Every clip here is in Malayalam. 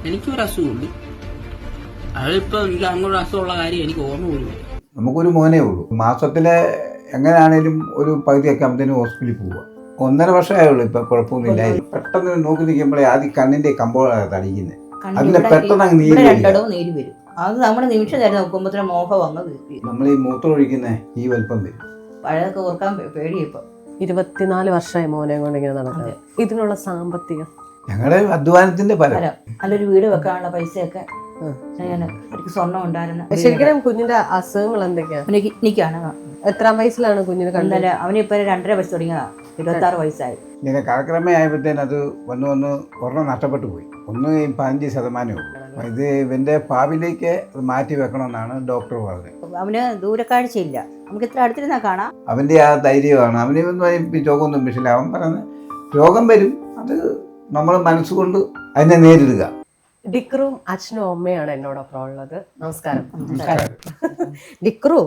എനിക്കൊരു അസുഖമുണ്ട്. അതിപ്പോ എനിക്ക് അങ്ങോട്ട് അസുഖമുള്ള കാര്യം എനിക്ക് ഓർമ്മ പോലും. നമുക്കൊരു മോനേ ഉള്ളൂ. മാസത്തിലെ എങ്ങനെയാണേലും ഒരു പകുതിയൊക്കെ അമ്മത്തിന് ഹോസ്പിറ്റലിൽ പോവുക. 1.5 വർഷമേ ഉള്ളൂ. ഇപ്പം കുഴപ്പമൊന്നുമില്ല. പെട്ടെന്ന് നോക്കി നിൽക്കുമ്പോഴേ ആദ്യം കണ്ണിൻ്റെ കമ്പോളാണ് തടിക്കുന്നത്. അതിന് പെട്ടെന്ന് അങ്ങ് നീര് വരും. അത് നമ്മുടെ നിമിഷം നേരം നോക്കുമ്പോഴത്തേനും മോഹം വന്നത്. നമ്മൾ ഈ മൂത്രമൊഴിക്കുന്ന ഈ വലിപ്പം വരും. പഴയതൊക്കെ ഓർക്കാൻ പേടിയപ്പോ. 24 വർഷമായി മോനെ കൊണ്ട് ഇങ്ങനെ നടക്കുന്നത്. ഇതിനുള്ള സാമ്പത്തികം ഞങ്ങളുടെ അധ്വാനത്തിന്റെ ഫലം. നല്ലൊരു വീട് വെക്കാനുള്ള പൈസയൊക്കെ എനിക്ക് സ്വർണ്ണം ഉണ്ടായിരുന്നു. ശരിക്കും കുഞ്ഞിന്റെ അസുഖങ്ങൾ എന്തൊക്കെയാണ്? കിഡ്നിക്കാണ്. എത്രാം വയസ്സിലാണ് കുഞ്ഞിന് കണ്ടത്? അവനിപ്പോ 2.5 വയസ്സ് തുടങ്ങിയതാ. 26 വയസ്സായി. ഇങ്ങനെ കാലക്രമേയായപ്പോഴത്തേന് അത് വന്ന് ഒരെണ്ണം നഷ്ടപ്പെട്ടു പോയി. 15% ഉള്ളൂ. ഇത് ഇവന്റെ ഭാവിയിലേക്ക് മാറ്റി വെക്കണമെന്നാണ് ഡോക്ടർ പറഞ്ഞത്. അവന് ദൂരക്കാഴ്ചയില്ല. നമുക്ക് ഇത്ര അടുത്തിരുന്നാ കാണാം. അവന്റെ ആ ധൈര്യമാണ്. അവന് രോഗമൊന്നും വിഷയില്ല. അവൻ പറയുന്നത് രോഗം വരും, അത് നമ്മൾ മനസ്സുകൊണ്ട് അതിനെ നേരിടുക. ഡിക്രുവും അച്ഛനും അമ്മയാണ് എന്നോടൊപ്പം ഉള്ളത്. നമസ്കാരം. ഡിക്രു,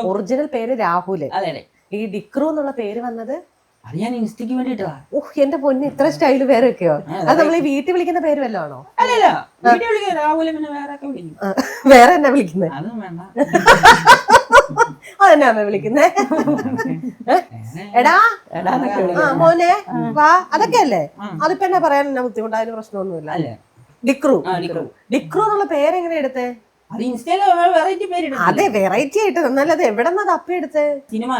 ഒറിജിനൽ പേര് രാഹുല്. ഈ ഡിക്രു എന്നുള്ള പേര് വന്നത് അത് ഞാൻ ഇൻസ്റ്റയ്ക്ക് വേണ്ടിട്ടാ. ഓഹ്, എന്റെ പൊന്ന്, ഇത്ര സ്റ്റൈല് പേരൊക്കെയോ? അത് നമ്മൾ ഈ വീട്ടിൽ വിളിക്കുന്ന പേര് വല്ലോ ആണോ? വേറെ എന്നാ വിളിക്കുന്നത്? അതെന്നാ വിളിക്കുന്നേ? എടാ മോനെ വാ, അതൊക്കെ അല്ലേ? അതിപ്പോ എന്നാ പറയാൻ എന്നാ ബുദ്ധിമുട്ട്? അതിന് പ്രശ്നമൊന്നുമില്ല. ഡിക്രു എന്നുള്ള പേരെങ്ങനെ എടുത്തേ? അതെ, വെറൈറ്റി ആയിട്ട്. നല്ലത്. എവിടെ നിന്നാ തപ്പി എടുത്തേ? സിനിമ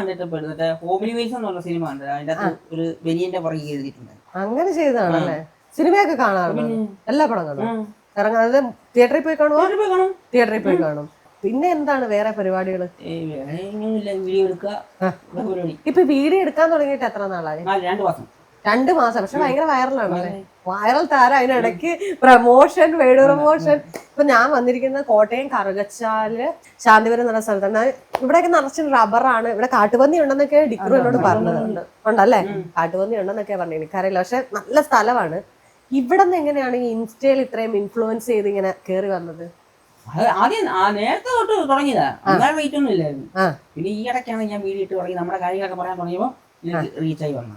അങ്ങനെ ചെയ്തതാണല്ലേ? സിനിമയൊക്കെ കാണാറുണ്ട്? എല്ലാ പടം കാണും? ഇറങ്ങാതെ തിയേറ്ററിൽ പോയി കാണുമോ? തിയേറ്ററിൽ പോയി കാണും. പിന്നെ എന്താണ് വേറെ പരിപാടികള്? ഇപ്പൊ വീഡിയോ എടുക്കാൻ തുടങ്ങിയിട്ട് എത്ര നാളായി? 2 മാസം. പക്ഷെ ഭയങ്കര വൈറലാണല്ലേ? വൈറൽ താരം. അതിനിടയ്ക്ക് പ്രമോഷൻ, വീഡിയോ പ്രമോഷൻ. ഇപ്പൊ ഞാൻ വന്നിരിക്കുന്നത് കോട്ടയം കറുകച്ചാല് ശാന്തിപുരം എന്ന സ്ഥലത്താണ്. ഇവിടെയൊക്കെ നിറച്ച് റബ്ബറാണ്. ഇവിടെ കാട്ടുപന്നി ഉണ്ടെന്നൊക്കെ ഡിക്രു എന്നോട് പറഞ്ഞത്. ഉണ്ടല്ലേ? കാട്ടുപന്നി ഉണ്ടെന്നൊക്കെ പറഞ്ഞു. എനിക്കറിയില്ല. പക്ഷെ നല്ല സ്ഥലമാണ്. ഇവിടെ നിന്ന് എങ്ങനെയാണ് ഈ ഇൻസ്റ്റയിൽ ഇത്രയും ഇൻഫ്ലുവൻസ് ചെയ്ത് ഇങ്ങനെ കേറി വന്നത്? ആദ്യം നേരത്തെ തൊട്ട് തുടങ്ങിയതാ. അങ്ങനെ വെയിറ്റ് ഒന്നും ഇല്ലായിരുന്നു. പിന്നെ ഈ ഇടയ്ക്കാണ് ഞാൻ വീഡിയോ ഇട്ട് തുടങ്ങി. നമ്മുടെ കാര്യങ്ങളൊക്കെ പറയാൻ തുടങ്ങിയപ്പോ റീച്ചായി വന്നു.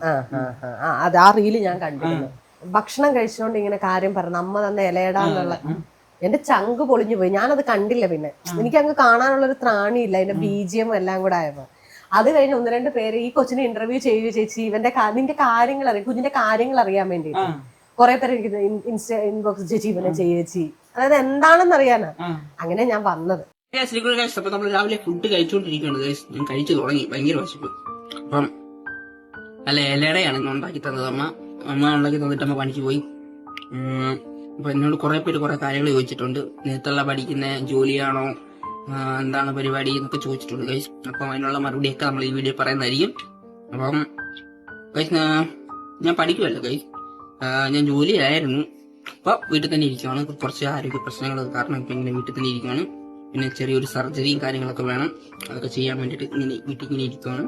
അത് ആ റീല് ഞാൻ കണ്ടിരുന്നു. ഭക്ഷണം കഴിച്ചുകൊണ്ട് ഇങ്ങനെ കാര്യം പറഞ്ഞു, അമ്മ തന്നെ ഇലയിടാന്നുള്ള. എന്റെ ചങ്ക് പൊളിഞ്ഞു പോയി. ഞാനത് കണ്ടില്ല. പിന്നെ എനിക്ക് അങ്ങ് കാണാനുള്ളൊരു ത്രാണിയില്ല. അതിന്റെ BGM എല്ലാം കൂടെ ആയപ്പോ. അത് കഴിഞ്ഞ് 1-2 പേര് ഈ കൊച്ചിനെ ഇന്റർവ്യൂ ചെയ്യുക, ചേച്ചി ഇവന്റെ നിന്റെ കാര്യങ്ങൾ അറിയാം, കുഞ്ഞിന്റെ കാര്യങ്ങൾ അറിയാൻ വേണ്ടിട്ട് കുറെ പേര് എനിക്ക് ഇൻബോക്സ് ചേച്ചി ഇവനെ ചേച്ചി, അതായത് എന്താണെന്ന് അറിയാനാ. അങ്ങനെ ഞാൻ വന്നത്. അപ്പൊ നമ്മൾ രാവിലെ ഫുഡ് കഴിച്ചുകൊണ്ടിരിക്കുകയാണ്. ഞാൻ കഴിച്ചു തുടങ്ങി. ഭയങ്കര വിശപ്പ്. അപ്പം അല്ല, ഇലയുടെയാണ് ഉണ്ടാക്കി തന്നത്. അമ്മ ഉണ്ടാക്കി തന്നിട്ട് അമ്മ പണിക്ക് പോയി. അപ്പൊ എന്നോട് കുറെ പേര് കുറെ കാര്യങ്ങൾ ചോദിച്ചിട്ടുണ്ട്. നേരത്തുള്ള പഠിക്കുന്ന ജോലിയാണോ, എന്താണ് പരിപാടി എന്നൊക്കെ ചോദിച്ചിട്ടുണ്ട് ഗൈസ്. അപ്പം അതിനുള്ള മറുപടിയൊക്കെ നമ്മൾ ഈ വീഡിയോ പറയുന്നതായിരിക്കും. അപ്പം ഗൈസ്, ഞാൻ പഠിക്കുമല്ലോ ഗൈസ്. ഞാൻ ജോലിയായിരുന്നു. അപ്പൊ വീട്ടിൽ തന്നെ ഇരിക്കുവാണ്. കുറച്ച് ആരോഗ്യ പ്രശ്നങ്ങൾ കാരണം ഇപ്പൊ ഇങ്ങനെ വീട്ടിൽ തന്നെ ഇരിക്കുവാണ്. പിന്നെ ചെറിയൊരു സർജറിയും കാര്യങ്ങളൊക്കെ വേണം. അതൊക്കെ ചെയ്യാൻ വേണ്ടിയിട്ട് ഇങ്ങനെ വീട്ടിൽ ഇങ്ങനെ ഇരിക്കുവാണ്.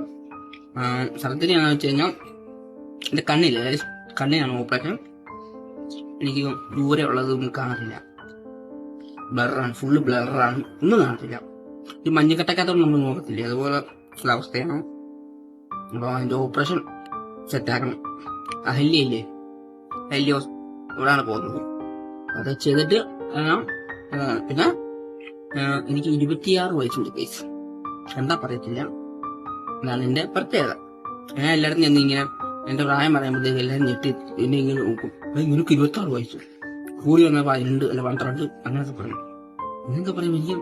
സർജറി ആണെന്ന് വെച്ച് കഴിഞ്ഞാൽ എന്റെ കണ്ണിനാണ് ഓപ്പറേഷൻ. എനിക്ക് ദൂരെ ഉള്ളതൊന്നും കാണത്തില്ല. ബ്ലറാണ്, ഫുള്ള് ബ്ലറാണ്, ഒന്നും കാണത്തില്ല. ഈ മഞ്ഞക്കെട്ടക്കകത്തൊന്നും നമ്മൾ നോക്കത്തില്ല, അതുപോലെ ഉള്ള അവസ്ഥയാണ്. അപ്പോൾ അതിന്റെ ഓപ്പറേഷൻ സെറ്റാക്കണം. അഹല്യയില്ലേ, അഹല്യ ഇവിടെയാണ് പോകുന്നത്. അത് ചെയ്തിട്ട് പിന്നെ എനിക്ക് 26 വയസ്സുണ്ട് കേസ്. എന്താ പറയത്തില്ല, എന്നാണ് എന്റെ പ്രത്യേകത. ഞാൻ എല്ലായിടത്തും ചെന്ന് ഇങ്ങനെ എന്റെ പ്രായം പറയുമ്പോഴത്തേക്ക് എല്ലാവരും ഞെട്ടി എന്നെ ഇങ്ങനെ നോക്കും. നിനക്ക് 26 വയസ്സ്, കൂടി വന്ന 12 അല്ല 12 അങ്ങനൊക്കെ പറയും. എന്നൊക്കെ പറയും. എനിക്ക്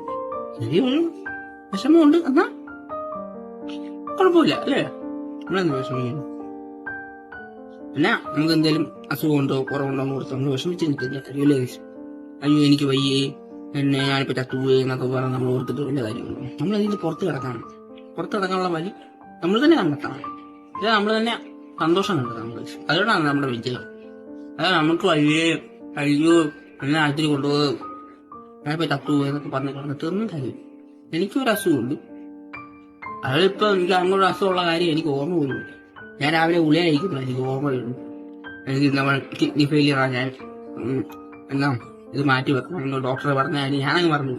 ചെറിയൊരു വിഷമമുണ്ട്. എന്നാ കുഴപ്പമില്ല അല്ലേ? നമ്മളെന്താ വിഷമിക്കുന്നു? പിന്നെ നമുക്ക് എന്തെങ്കിലും അസുഖമുണ്ടോ കുറവുണ്ടോ എന്ന് കൊടുത്ത് നമ്മൾ വിഷമിച്ച് നിൽക്കില്ല. അറിയില്ലേ? അയ്യോ എനിക്ക് വയ്യേ, എന്നെ ഞാനിപ്പോ ചത്തുപോയി എന്നൊക്കെ പറഞ്ഞാൽ നമ്മൾ ഓർത്തിട്ട് വലിയ കാര്യമുള്ളൂ. നമ്മളതിന് പുറത്ത് കിടക്കാനുള്ള വഴി നമ്മൾ തന്നെ കണ്ടെത്തണം. ഇത് നമ്മൾ തന്നെ സന്തോഷം കണ്ടെത്താം. അതുകൊണ്ടാണ് നമ്മുടെ വിജയം. അതായത് നമുക്ക് അയ്യോ എന്നെ ആഴ്ചയിൽ കൊണ്ടുപോകും, ഞാനിപ്പോ ചത്തുപോയി എന്നൊക്കെ പറഞ്ഞ് കിടന്നിട്ട് ഒന്നും കാര്യം. എനിക്കൊരു അസുഖമുണ്ട്. അതിപ്പോ എനിക്ക് അങ്ങോട്ട് അസുഖമുള്ള കാര്യം എനിക്ക് ഓർമ്മ പോലും. ഞാൻ രാവിലെ ഗുളിക കഴിക്കുന്നു, എനിക്ക് ഓർമ്മയുള്ളൂ. എനിക്ക് നമ്മൾ കിഡ്നി ഫെയിലിയറാണ്. ഞാൻ എന്നാ ഇത് മാറ്റി വെക്കണം ഡോക്ടറെ പറഞ്ഞാൽ ഞാനങ്ങ് പറഞ്ഞു.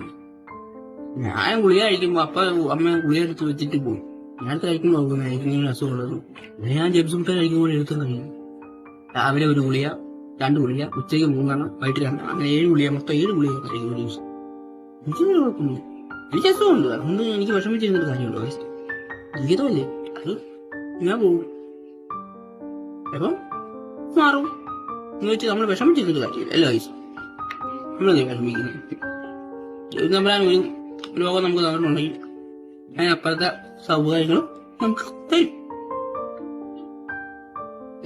ഞാൻ ഗുളിക കഴിക്കുമ്പോ അപ്പൊ അമ്മ ഗുളിക എടുത്ത് വെച്ചിട്ട് പോകും. ഞാനടുത്ത് കഴിക്കുമ്പോൾ നോക്കുന്നത് എനിക്ക് ഇങ്ങനെ അസുഖമുള്ളത്. ഞാൻ ജെബ്സും കഴിക്കുമ്പോൾ എഴുത്തും കഴിയും. രാവിലെ ഒരു ഗുളിക, 2 ഗുളിക, ഉച്ചയ്ക്ക് 3 വൈകിട്ട് 2, അങ്ങനെ 7 ഗുളിക, മൊത്തം 7 ഗുളിക കഴിക്കും ഒരു ദിവസം. എനിക്കൊരു കുഴപ്പമില്ല. എനിക്ക് അസുഖമുണ്ട്, അതുകൊണ്ട് എനിക്ക് വിഷമിച്ചിരുന്നൊരു കാര്യമുണ്ടോ? ജീവിതമല്ലേ, അത് ഞാൻ പോകും, അപ്പം മാറും എന്ന് വെച്ച് നമ്മൾ വിഷമിച്ചിരുന്നൊരു കാര്യമില്ല. എല്ലാ വയസ്സും നമ്മളല്ലേ വിഷമിക്കുന്നത്. നമ്മളാണ് ഒരു രോഗം നമുക്ക് തന്നിട്ടുണ്ടെങ്കിൽ അതിനപ്പുറത്തെ സൗകര്യങ്ങളും നമുക്ക് തരും.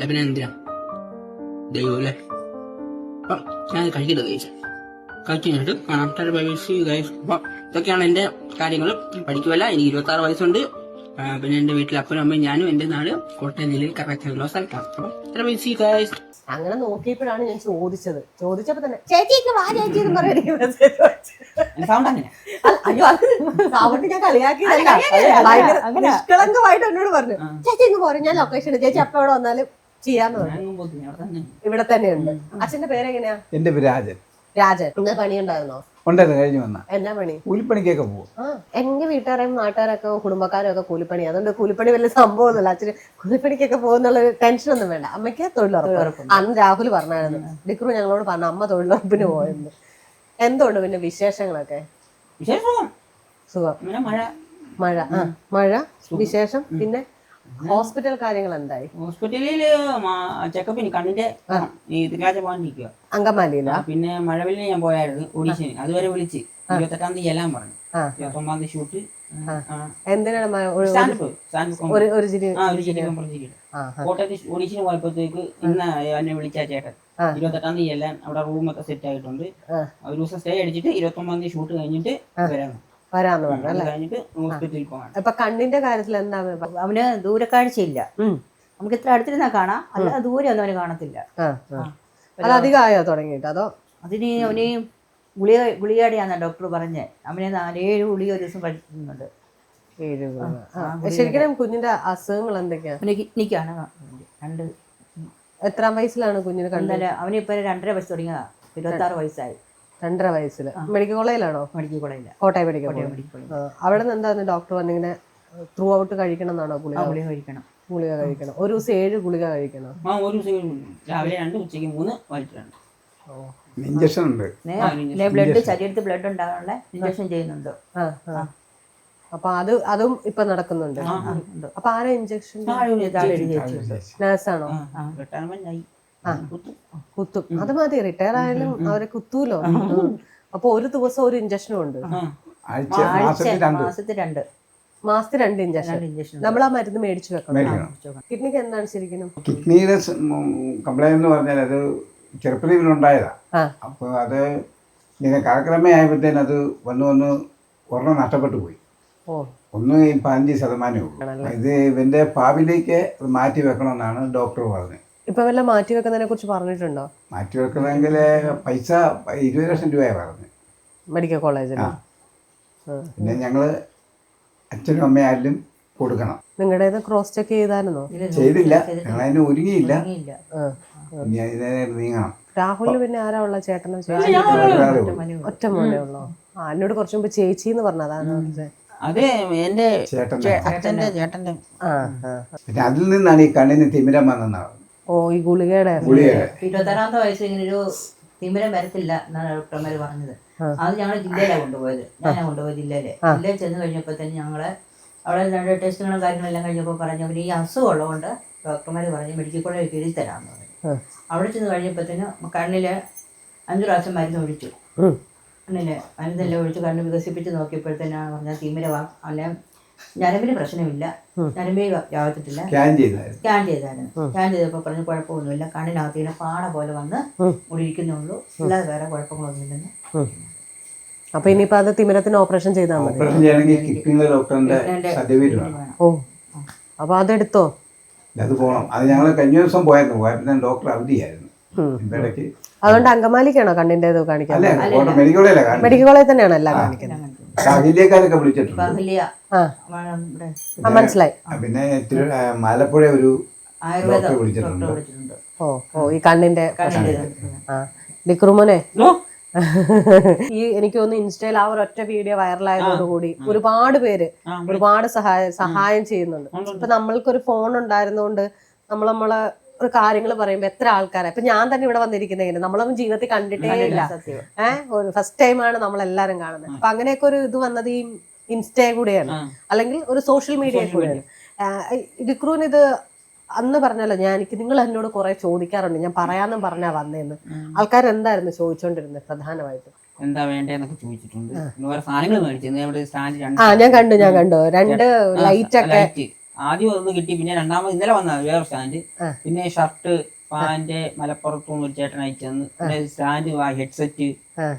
പിന്നെ എന്തിനാ ദൈവം അല്ലേ. അപ്പം ഞാൻ കഴിക്കട്ടെ കഴിച്ചു കഴിഞ്ഞിട്ട് കാണാം. അപ്പം ഇതൊക്കെയാണ് എൻ്റെ കാര്യങ്ങൾ. പഠിക്കുമല്ല, എനിക്ക് 26 വയസ്സുണ്ട്. പിന്നെ എൻ്റെ വീട്ടിൽ അപ്പനും അമ്മയും ഞാനും. എൻ്റെ നാട് കോട്ടയം ജില്ലയിൽ കറക്റ്റുള്ള സ്ഥലത്താണ്. അപ്പം അങ്ങനെ നോക്കിയപ്പോഴാണ് ഞാൻ ചോദിച്ചപ്പോ തന്നെ ചേച്ചിക്ക് വാ ചേച്ചി എന്ന് പറയാൻ എനിക്ക് മെസ്സേജ് അയ്യോ അത് സൗണ്ട് ഞാൻ കളിയാക്കിയതല്ല, ഭയങ്കര നിഷ്കളങ്കമായിട്ട് എന്നോട് പറഞ്ഞു ചേച്ചി ഇങ്ങ് പോരും, ഞാൻ ലൊക്കേഷൻ ചേച്ചി അപ്പൊ ഇവിടെ വന്നാലും ചെയ്യാന്ന് പറഞ്ഞു. ഇവിടെ തന്നെയുണ്ട്. അച്ഛന്റെ പേരെങ്ങനെയാ? എന്റെ പേര് രാജൻ. രാജൻ. ഇന്ന് പണിയുണ്ടായിരുന്നോ? ഉണ്ടായിരുന്നു, കഴിഞ്ഞു വന്ന. എന്നാ പണി? കൂലിപ്പണിക്കൊക്കെ പോകും. എന്റെ വീട്ടുകാരെയും നാട്ടുകാരൊക്കെ കുടുംബക്കാരും ഒക്കെ കൂലിപ്പണി. അതുകൊണ്ട് കൂലിപ്പണി വലിയ സംഭവമൊന്നുമില്ല. അച്ഛന് കൂലിപ്പണിക്കൊക്കെ പോകുന്നുള്ള ടെൻഷൻ ഒന്നും വേണ്ട. അമ്മയ്ക്ക് തൊഴിലുറപ്പ്. അന്ന് രാഹുൽ പറഞ്ഞായിരുന്നു, ഡിക്രു ഞങ്ങളോട് പറഞ്ഞു അമ്മ തൊഴിലുറപ്പിന് പോയെന്ന്. എന്തുകൊണ്ട് പിന്നെ വിശേഷങ്ങളൊക്കെ? സുഖം. മഴ മഴ വിശേഷം. പിന്നെ ഹോസ്പിറ്റൽ കാര്യങ്ങൾ എന്തായി? ഹോസ്പിറ്റലില് ചെക്കപ്പിന് കണ്ണിന്റെ ഇതിലാച്ച പോകാനിരിക്കുക അങ്കമാലിയില. പിന്നെ മഴവില്ലിന് ഞാൻ പോയായിരുന്നു ഓഡീഷന്. അതുവരെ വിളിച്ച് 28-ാം തീയതി എല്ലാം പറഞ്ഞു. 29-ാം തീയതി ഷൂട്ട്. എന്തിനാണ് കോട്ടയത്ത് ഓഡീഷന് പോയപ്പോഴത്തേക്ക് ഇന്ന് എന്നെ വിളിച്ച ചേട്ടൻ 28-ാം തീയതി എല്ലാം അവിടെ റൂമൊക്കെ സെറ്റ് ആയിട്ടുണ്ട്. ഒരു ദിവസം സ്റ്റേ അടിച്ചിട്ട് 29-ാം തീയതി ഷൂട്ട് കഴിഞ്ഞിട്ട് വരാന്ന് പറഞ്ഞു അല്ലേ? കഴിഞ്ഞിട്ട് ഹോസ്പിറ്റലിൽ പോകാൻ. അപ്പൊ കണ്ണിന്റെ കാര്യത്തിൽ എന്താ? അവന് ദൂരക്കാഴ്ചയില്ല. നമുക്ക് ഇത്ര അടുത്തിരുന്നാ കാണാം, അല്ല ദൂരെ ഒന്നും അവന് കാണത്തില്ല. അത് അധികമായോ തുടങ്ങിയിട്ട്? അതോ അതിന് അവന് ഗുളികയുടെയാന്ന ഡോക്ടർ പറഞ്ഞേ. അവന് 4-7 ഗുളിക ഒരു ദിവസം കഴിക്കുന്നുണ്ട്. 7 ഗുളിക. ശരിക്കും കുഞ്ഞിന്റെ അസുഖങ്ങൾ എന്തൊക്കെയാ? അവന് കിഡ്നിക്കാണ് 2. എത്രാം വയസ്സിലാണ് കുഞ്ഞിന് കണ്ടത്? അവന് ഇപ്പൊ 2.5 വയസ്സ് തുടങ്ങിയതാ. 26 വയസ്സായി. 2.5 വയസ്സില്. മെഡിക്കൽ കോളേജിലാണോ? മെഡിക്കൽ കോളേജില്ല, കോട്ടയം മെഡിക്കൽ കോളേജ്. അവിടെ നിന്ന് എന്താ ഡോക്ടർ വന്നിങ്ങനെ ത്രൂ ഔട്ട് കഴിക്കണം എന്നാണോ? ഗുളിക കഴിക്കണം. ഗുളിക കഴിക്കണം. ഒരു ദിവസം 7 ഗുളിക കഴിക്കണം. ഒരു ദിവസം രാവിലെ 2, ഉച്ചയ്ക്ക് 3, വൈകിട്ട് 2. ഇഞ്ചക്ഷൻ ഉണ്ട്. ബ്ലഡ് ശരീരത്തിൽ ബ്ലഡ് ഉണ്ടാകാനുള്ള ഇഞ്ചക്ഷൻ ചെയ്യുന്നുണ്ട്. അപ്പൊ അതും ഇപ്പൊ നടക്കുന്നുണ്ട്. അപ്പൊ ആരാ ഇഞ്ചക്ഷൻ? നേഴ്സാണോ? കുത്തും. അത് മതി, റിട്ടയർ ആയാലും അവരെ കുത്തൂലോ. അപ്പൊ ഒരു ദിവസം ഒരു ഇഞ്ചക്ഷനും ഉണ്ട്. മാസത്തിൽ 2 ഇഞ്ചക്ഷൻ. നമ്മൾ ആ മരുന്ന് മേടിച്ചു വെക്കണം. കിഡ്നിക്ക് എന്താണ് ശരിക്കും? കിഡ്നിയുടെ കംപ്ലൈന്റ് എന്ന് പറഞ്ഞാൽ അത് ചെറുപ്പത്തിൽ ഉണ്ടായതാ. അപ്പൊ അത് ഇങ്ങനെ കാലക്രമേ ആയപ്പോഴത്തേനും അത് വന്ന് ഒരെണ്ണം നഷ്ടപ്പെട്ടു പോയി. ഒന്ന് 15% ഉള്ളൂ. ഇത് ഇവന്റെ ഭാവിയിലേക്ക് മാറ്റി വെക്കണമെന്നാണ് ഡോക്ടർ പറഞ്ഞത്. ഇപ്പൊ വല്ല മാറ്റി വെക്കുന്നതിനെ കുറിച്ച് പറഞ്ഞിട്ടുണ്ടോ? മാറ്റി വെക്കണമെങ്കിൽ പൈസ 20 ലക്ഷം രൂപയാണ് പറഞ്ഞത് മെഡിക്കൽ കോളേജിൽ. പിന്നെ ഞങ്ങള് അച്ഛനും അമ്മയായാലും കൊടുക്കണം. നിങ്ങളുടേത് ക്രോസ് ചെക്ക് ചെയ്തായിരുന്നോ? ചെയ്തില്ല, ഞങ്ങളതിന് ഒരുങ്ങിയില്ല. നീങ്ങണം. രാഹുലിന് പിന്നെ ആരാ ഉള്ള? ചേട്ടനും ഒറ്റ മോനെ ഉള്ളോ? എന്നോട് കുറച്ചു മുമ്പ് ചേച്ചി എന്ന് പറഞ്ഞതാണ്. അതെ, എന്റെ ചേട്ടന്റെ. പിന്നെ അതിൽ നിന്നാണ് ഈ കണ്ണിന് തിമിരം വന്നെന്നാണ്. ഓ, ഈ ഗുളികയുടെ 26-ാമത്തെ വയസ്സിൽ ഇങ്ങനെ ഒരു തിമിരം വരത്തില്ല എന്നാണ് ഡോക്ടർമാർ പറഞ്ഞത്. അത് ഞങ്ങൾ ജില്ലയിലാണ് കൊണ്ടുപോയത്. ഞാനാണ് കൊണ്ടുപോയത് ജില്ലയിൽ ചെന്ന് കഴിഞ്ഞപ്പോൾ തന്നെ ഞങ്ങള് അവിടെ 2 ടെസ്റ്റുകളും കാര്യങ്ങളെല്ലാം കഴിഞ്ഞപ്പോൾ പറഞ്ഞു അവർ ഈ അസുഖം ഉള്ളതുകൊണ്ട് ഡോക്ടർമാർ പറഞ്ഞു മെഡിക്കൽ കോളേജിൽ എഴുതി തരാമെന്ന് പറഞ്ഞു. അവിടെ ചെന്ന് കഴിഞ്ഞപ്പോഴത്തേന് കണ്ണില് 5 പ്രാവശ്യം മരുന്ന് ഒഴിച്ചു. കണ്ണില് മരുന്നെല്ലാം ഒഴിച്ച് കണ്ണ് വികസിപ്പിച്ച് നോക്കിയപ്പോഴത്തേനാണ് പറഞ്ഞാൽ തിമിരവാ. അല്ലെ ഞരമ്പിന് പ്രശ്നമില്ല, ഞരമ്പിൽ യാതൊത്തിട്ടില്ല. സ്കാൻ ചെയ്തായിരുന്നു. സ്കാൻ ചെയ്തപ്പോൾ പറഞ്ഞു കുഴപ്പമൊന്നുമില്ല, കണ്ണിനകത്ത് ഇങ്ങനെ പാട പോലെ വന്ന് മുടിയിരിക്കുന്നുള്ളൂ, അല്ലാതെ വേറെ കുഴപ്പങ്ങളൊന്നുമില്ലെന്ന്. അപ്പൊ ഇനിയിപ്പോ അത് തിമിരത്തിന് ഓപ്പറേഷൻ ചെയ്താൽ മതി. ഓ, അപ്പൊ അതെടുത്തോ? അത് പോകണം. അത് ഞങ്ങൾ കഴിഞ്ഞ ദിവസം പോയിരുന്നു. ഡോക്ടർ അവധിയായിരുന്നു. അതുകൊണ്ട് അങ്കമാലിക്കാണോ കണ്ണിന്റെ കാണിക്കാൻ? മെഡിക്കൽ കോളേജ് തന്നെയാണ് എല്ലാം കാണിക്കുന്നത്. അഖിലേക്കാരൊക്കെ വിളിച്ചിട്ടുണ്ട്. മനസ്സിലായി. പിന്നെ ആലപ്പുഴ ഒരു ഡോക്ടറെ വിളിച്ചിട്ടുണ്ട്. ഓ, ഈ കണ്ണിന്റെ ഡിക്രുമോനെ ഈ എനിക്ക് തോന്നുന്നു ഇൻസ്റ്റയിൽ ആ ഒരൊറ്റ വീഡിയോ വൈറലായതോടുകൂടി ഒരുപാട് പേര് ഒരുപാട് സഹായം ചെയ്യുന്നുണ്ട്. ഇപ്പൊ നമ്മൾക്കൊരു ഫോൺ ഉണ്ടായിരുന്നോണ്ട് നമ്മളെ ഒരു കാര്യങ്ങൾ പറയുമ്പോ എത്ര ആൾക്കാരെ ഇപ്പൊ ഞാൻ തന്നെ ഇവിടെ വന്നിരിക്കുന്നതിന് നമ്മളൊന്നും ജീവിതത്തിൽ കണ്ടിട്ടേ ഇല്ല. സത്യം. ഒരു ഫസ്റ്റ് ടൈമാണ് നമ്മളെല്ലാരും കാണുന്നത്. അപ്പൊ അങ്ങനെയൊക്കെ ഒരു ഇത് വന്നത് ഈ ഇൻസ്റ്റയെ കൂടെയാണ്, അല്ലെങ്കിൽ ഒരു സോഷ്യൽ മീഡിയ കൂടെയാണ്. ഡിക്രൂന് ഇത് അന്ന് പറഞ്ഞല്ലോ, നിങ്ങൾ എന്നോട് കുറെ ചോദിക്കാറുണ്ട്, ഞാൻ പറയാന്നും പറഞ്ഞാ വന്നേന്ന്. ആൾക്കാർ എന്തായിരുന്നു ചോദിച്ചോണ്ടിരുന്നത് പ്രധാനമായിട്ടും? എന്താ വേണ്ടേന്നൊക്കെ ചോദിച്ചിട്ടുണ്ട്. വേറെ സാധനങ്ങൾ മേടിച്ചു സ്റ്റാൻഡ് ഞാൻ കണ്ടു 2 ലൈറ്റ് ഒക്കെ ആദ്യം ഒന്ന് കിട്ടി, പിന്നെ രണ്ടാമത് ഇന്നലെ വന്നത് വേറെ സ്റ്റാൻഡ്, പിന്നെ ഷർട്ട് പാന്റ് മലപ്പുറത്തുനിന്ന് ഒരു ചേട്ടൻ അയച്ചെന്ന്, പിന്നെ സ്റ്റാൻഡ് ഹെഡ്സെറ്റ്,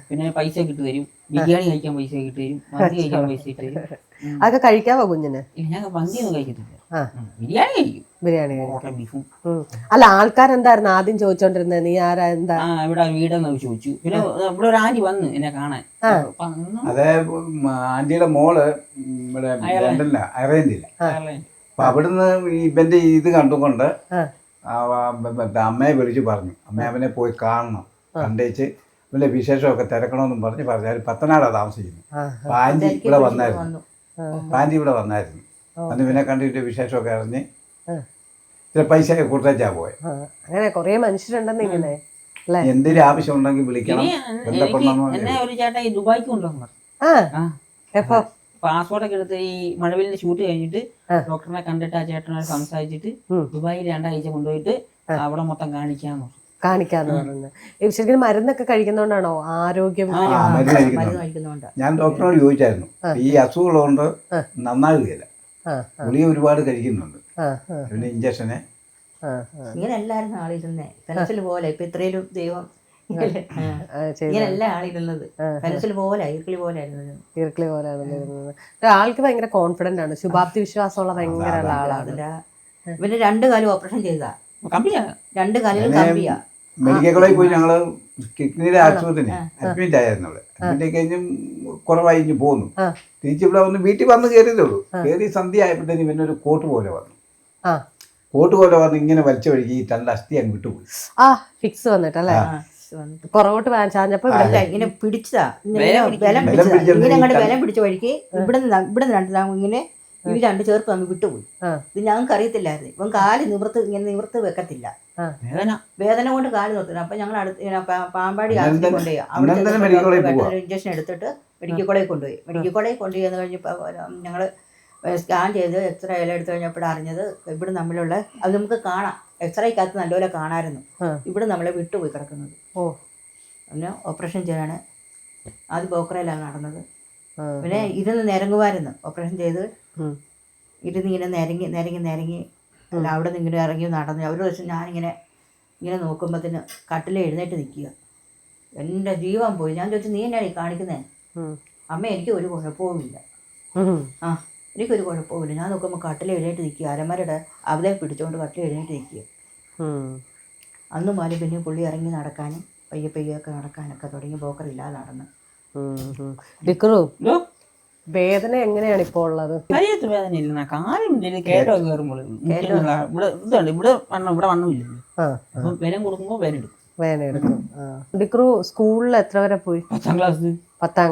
പിന്നെ പൈസ കിട്ടു തരും, ബിരിയാണി കഴിക്കാൻ പൈസ കിട്ടു തരും, മന്തി കഴിക്കാൻ പൈസ കിട്ടു തരും. അതൊക്കെ കഴിക്കാവോ കുഞ്ഞിന്? ഇല്ല, ഞാൻ മന്തിയൊന്നും കഴിക്കത്തില്ല, ബിരിയാണി കഴിക്കും. ബിരിയാണി ബീഫും. അല്ല, ആൾക്കാരെന്തായിരുന്നു ആദ്യം ചോദിച്ചോണ്ടിരുന്നത്? നീ ആരാ, എന്താ ഇവിടെ വീടെന്ന് ചോദിച്ചു. പിന്നെ ഇവിടെ ഒരു ആന്റി വന്ന് എന്നെ കാണാൻ. അതേ ആന്റിയുടെ മോള് ഇവിടെ അയർലൻഡില്ല. അപ്പൊ അവിടുന്ന് ഇവന്റെ ഇത് കണ്ടുകൊണ്ട് അമ്മയെ വിളിച്ചു പറഞ്ഞു, അമ്മ അവനെ പോയി കാണണം, കണ്ടേച്ച് ഇവന്റെ വിശേഷമൊക്കെ തിരക്കണമെന്നും പറഞ്ഞ് പത്തനാടാ താമസിക്കുന്നു. അപ്പൊ ആന്റി ഇവിടെ വന്നായിരുന്നു. അന്ന് ഇവനെ കണ്ടിട്ട് വിശേഷമൊക്കെ അറിഞ്ഞ് ചില പൈസ കൊടുത്തേച്ചാ പോയെ. അങ്ങനെ കൊറേ മനുഷ്യരുണ്ടെന്ന് ഇങ്ങനെ എന്തെങ്കിലും ആവശ്യം ഉണ്ടെങ്കിൽ വിളിക്കണം, എന്നെ ഒരു ചേട്ടാ ഈ ദുബായിക്ക് കൊണ്ടുവന്നു പറഞ്ഞു. പാസ്പോർട്ടൊക്കെ എടുത്ത് ഈ മഴവിലിന്റെ ഷൂട്ട് കഴിഞ്ഞിട്ട് ഡോക്ടറിനെ കണ്ടിട്ട് ആ ചേട്ടനോട് സംസാരിച്ചിട്ട് ദുബായിൽ 2 ആഴ്ച കൊണ്ടുപോയിട്ട് അവിടെ മൊത്തം കാണിക്കാന്ന് പറഞ്ഞു. ശരിക്കും മരുന്നൊക്കെ കഴിക്കുന്നോണ്ടാണോ ആരോഗ്യം? ഞാൻ ഡോക്ടറോട് ചോദിച്ചായിരുന്നു, ഈ അസുഖമുള്ളതുകൊണ്ട് നന്നാകുകയില്ല, ഗുളിക ഒരുപാട് കഴിക്കുന്നുണ്ട്, പിന്നെ ഇഞ്ചക്ഷന്. ഇങ്ങനെ എല്ലാരും ആളിരുന്നേ പെൻസിൽ പോലെ. ഇപ്പൊ ഇത്രയും ദൈവം ഇങ്ങനെയല്ല ആളിരുന്നത്, പെൻസിൽ പോലെ ഈർക്കിളി പോലെ ആൾക്ക് ഭയങ്കര കോൺഫിഡന്റ് ആണ്, ശുഭാപ്തി വിശ്വാസമുള്ള ഭയങ്കര ആളാണ്. ഇവന്റെ 2 കാലും ഓപ്പറേഷൻ ചെയ്താ, 2 കാലിലും കമ്പിയാ. മെഡിക്കൽ കോളേജിൽ പോയി ഞങ്ങള് കിഡ്നിയുടെ ആശുപത്രിന് അഡ്മിറ്റ് ആയിരുന്നു. അവിടെ അഡ്മിറ്റ് കഴിഞ്ഞും കുറവായി ഇഞ്ഞ് പോന്നു. തിരിച്ചിവിടെ വന്ന് വീട്ടിൽ വന്ന് കയറിയതേ ഉള്ളൂ. കയറി സന്ധ്യ ആയപ്പോഴത്തേനും പിന്നെ ഒരു കോട്ട് പോലെ വന്ന് ഇങ്ങനെ വലിച്ച വഴിക്ക് ഈ 2 അസ്ഥി അങ്ങ് വിട്ടുപോയി. ഫിക്സ് വന്നിട്ടല്ലേ, പുറകോട്ട് ചാഞ്ഞപ്പോ ഇങ്ങനെ പിടിച്ചതാ, ബലം പിടിച്ചതാ. ഇങ്ങനെ അങ്ങോട്ട് ബലം പിടിച്ച വഴിക്ക് ഇവിടെ 2 ഇങ്ങനെ ഈ 2 ചേർപ്പ് തമ്മിൽ വിട്ടുപോയി. ഇത് ഞങ്ങൾക്ക് അറിയത്തില്ലായിരുന്നു. ഇവൻ കാല് നിവർത്ത് വെക്കത്തില്ല, വേദന കൊണ്ട് കാല് നിർത്തില്ല. അപ്പൊ ഞങ്ങൾ പാമ്പാടി ആശുപത്രി കൊണ്ടുപോയി. അവിടെ ഇഞ്ചക്ഷൻ എടുത്തിട്ട് മെഡിക്കൽ കോളേജിൽ കൊണ്ടുപോയി. മെഡിക്കൽ കോളേജിൽ കൊണ്ടുപോയി എന്ന് കഴിഞ്ഞപ്പോൾ ഞങ്ങൾ സ്കാൻ ചെയ്ത് എക്സ്റേ എല്ലാം എടുത്തു കഴിഞ്ഞപ്പോൾ അറിഞ്ഞത് ഇവിടെ നമ്മളുള്ള അത് നമുക്ക് കാണാം, എക്സ്റേക്കകത്ത് നല്ലപോലെ കാണാമായിരുന്നു, ഇവിടെ നമ്മളെ വിട്ടുപോയി കിടക്കുന്നത്. പിന്നെ ഓപ്പറേഷൻ ചെയ്യാനാണ് ആദ്യം ബോക്കറയിലാണ് നടന്നത്. പിന്നെ ഇരുന്ന് നിരങ്ങുമായിരുന്നു. ഓപ്പറേഷൻ ചെയ്ത് ഇരുന്ന് ഇങ്ങനെ നിരങ്ങി അല്ല അവിടെ നിന്ന് ഇങ്ങനെ ഇറങ്ങി നടന്നു. ഒരു ദിവസം ഞാനിങ്ങനെ നോക്കുമ്പോഴത്തേന് കട്ടിൽ എഴുന്നേറ്റ് നിൽക്കുക. എൻ്റെ ജീവൻ പോയി. ഞാൻ ചോദിച്ചു, നീ എന്നാണ് ഈ കാണിക്കുന്നത്? അമ്മ എനിക്ക് ഒരു കുഴപ്പവുമില്ല, എനിക്കൊരു കുഴപ്പമില്ല. ഞാൻ നോക്കുമ്പോൾ കട്ടിൽ എഴുന്നേറ്റ് നിൽക്കുക, അരമരയുടെ അവിടെ പിടിച്ചുകൊണ്ട് കട്ടിൽ എഴുന്നേറ്റ് നിൽക്കുക. അന്ന് മാലി പിന്നെ പുള്ളി ഇറങ്ങി നടക്കാനും പയ്യൊക്കെ നടക്കാനൊക്കെ തുടങ്ങി. ബോക്കറില്ലാതെ നടന്ന്. വേദന എങ്ങനെയാണ് ഇപ്പോൾ ഉള്ളത്? ശരീരത്ത് വേദന ഇല്ല, കാലും കേട്ടോ കയറുമ്പോൾ ഇവിടെ വണ്ണമില്ലല്ലോ, അപ്പൊ വിലം കൊടുക്കുമ്പോ വേദന എടുക്കും. ഡിക്രു സ്കൂളിൽ എത്ര വരെ പോയി? 10ാം ക്ലാസ്. 10ാം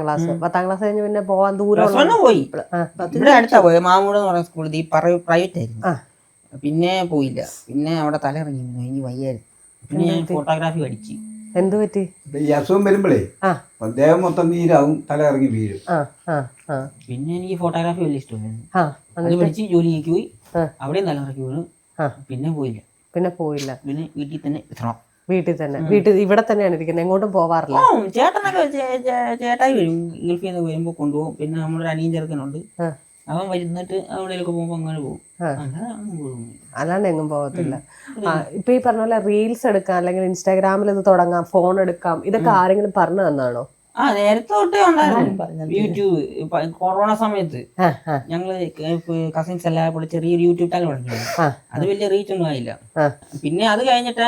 ക്ലാസ് കഴിഞ്ഞ് പിന്നെ പോവാൻ ദൂരം പോയി. ഇവിടെ അടുത്താ പോയത്, മാമൂട് എന്ന് പറയുന്ന സ്കൂളിൽ. ഈ പ്രൈവറ്റ് ആയിരുന്നു. പിന്നെ പോയില്ല. പിന്നെ അവിടെ തലയിറങ്ങി ഇനി വയ്യായിരുന്നു. പിന്നെ ഞാൻ ഫോട്ടോഗ്രാഫി പഠിച്ചു. എന്ത് പറ്റി? ഈ അസുഖം വരുമ്പോഴേ ദേഹം മൊത്തം നീരാവും, തല ഇറങ്ങി വീഴും. പിന്നെ എനിക്ക് ഫോട്ടോഗ്രാഫി വലിയ ഇഷ്ടമായിരുന്നു. അത് പഠിച്ച് ജോലിക്ക് പോയി, അവിടെയും തല ഇറക്കി വീണു. പിന്നെ പോയില്ല. പിന്നെ വീട്ടിൽ തന്നെ എത്തണം. വീട്ടിൽ ഇവിടെ തന്നെയാണ് ഇരിക്കുന്നത്, എങ്ങോട്ടും പോവാറില്ല. ചേട്ടനൊക്കെ ചേട്ടായി വരും, ഗൾഫിൽ നിന്ന് വരുമ്പോ കൊണ്ടുപോകും. പിന്നെ നമ്മുടെ അനിയൻ ചെറുക്കനുണ്ട്, അവൻ വരുന്നിട്ട് അവിടെയൊക്കെ പോകുമ്പോ അങ്ങനെ പോകും. അല്ലാണ്ട് എങ്ങും പോകത്തില്ല. ഇപ്പൊ ഈ പറഞ്ഞ പോലെ റീൽസ് എടുക്കാം, അല്ലെങ്കിൽ ഇൻസ്റ്റാഗ്രാമിൽ ഇത് തുടങ്ങാം, ഫോൺ എടുക്കാം, ഇതൊക്കെ ആരെങ്കിലും പറഞ്ഞു തന്നാണോ? നേരത്തെ തൊട്ടേ ഉണ്ടായിരുന്നു യൂട്യൂബ്. കൊറോണ സമയത്ത് ഞങ്ങള് കസിൻസ് എല്ലാം ചെറിയൊരു യൂട്യൂബ് ചാനൽ തുടങ്ങിയത്. അത് വലിയ റീച്ച് ഒന്നും ആയില്ല. പിന്നെ അത് കഴിഞ്ഞിട്ട്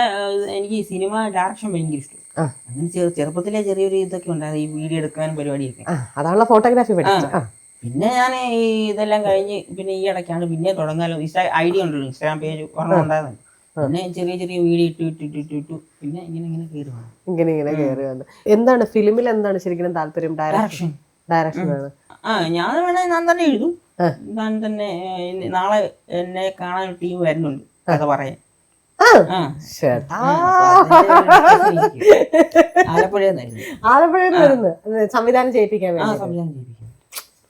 എനിക്ക് സിനിമ ഡയറക്ഷൻ ഭയങ്കര ഇഷ്ടം. അങ്ങനെ ചെറുപ്പത്തിലെ ചെറിയൊരു ഇതൊക്കെ ഉണ്ടായിരുന്നു, ഈ വീഡിയോ എടുക്കാനും പരിപാടിയൊക്കെ. അതാണല്ലോ ഫോട്ടോഗ്രാഫി പഠിച്ചത്. പിന്നെ ഞാൻ ഈ ഇതെല്ലാം കഴിഞ്ഞ് പിന്നെ ഈ ഇടയ്ക്കാണ് പിന്നെ തുടങ്ങാലോ, ഐഡിയ ഉണ്ടല്ലോ, ഇൻസ്റ്റാഗ്രാം പേജ് ഒരെണ്ണം ഉണ്ടായിരുന്നു. പിന്നെ ചെറിയ വീഡിയോ ഇട്ടു പിന്നെ ഇങ്ങനെ കയറി വന്നു. എന്താണ് ഫിലിമിൽ എന്താണ് ശരിക്കും താല്പര്യം? ഡയറക്ഷൻ ആണ്. ഞാൻ തന്നെ എഴുതും. ഞാൻ തന്നെ നാളെ എന്നെ കാണാൻ ടീം വരുന്നുണ്ട് കഥ പറയാൻ. ആ ചേട്ടാ ആലപ്പുഴന്നായിരുന്നു. ആലപ്പുഴയിൽ നിന്ന് വരുന്നു സംവിധാനം ചെയ്യിപ്പിക്കാൻ ആ വേണ്ടി. സംവിധാനം ചെയ്യിപ്പിക്കും.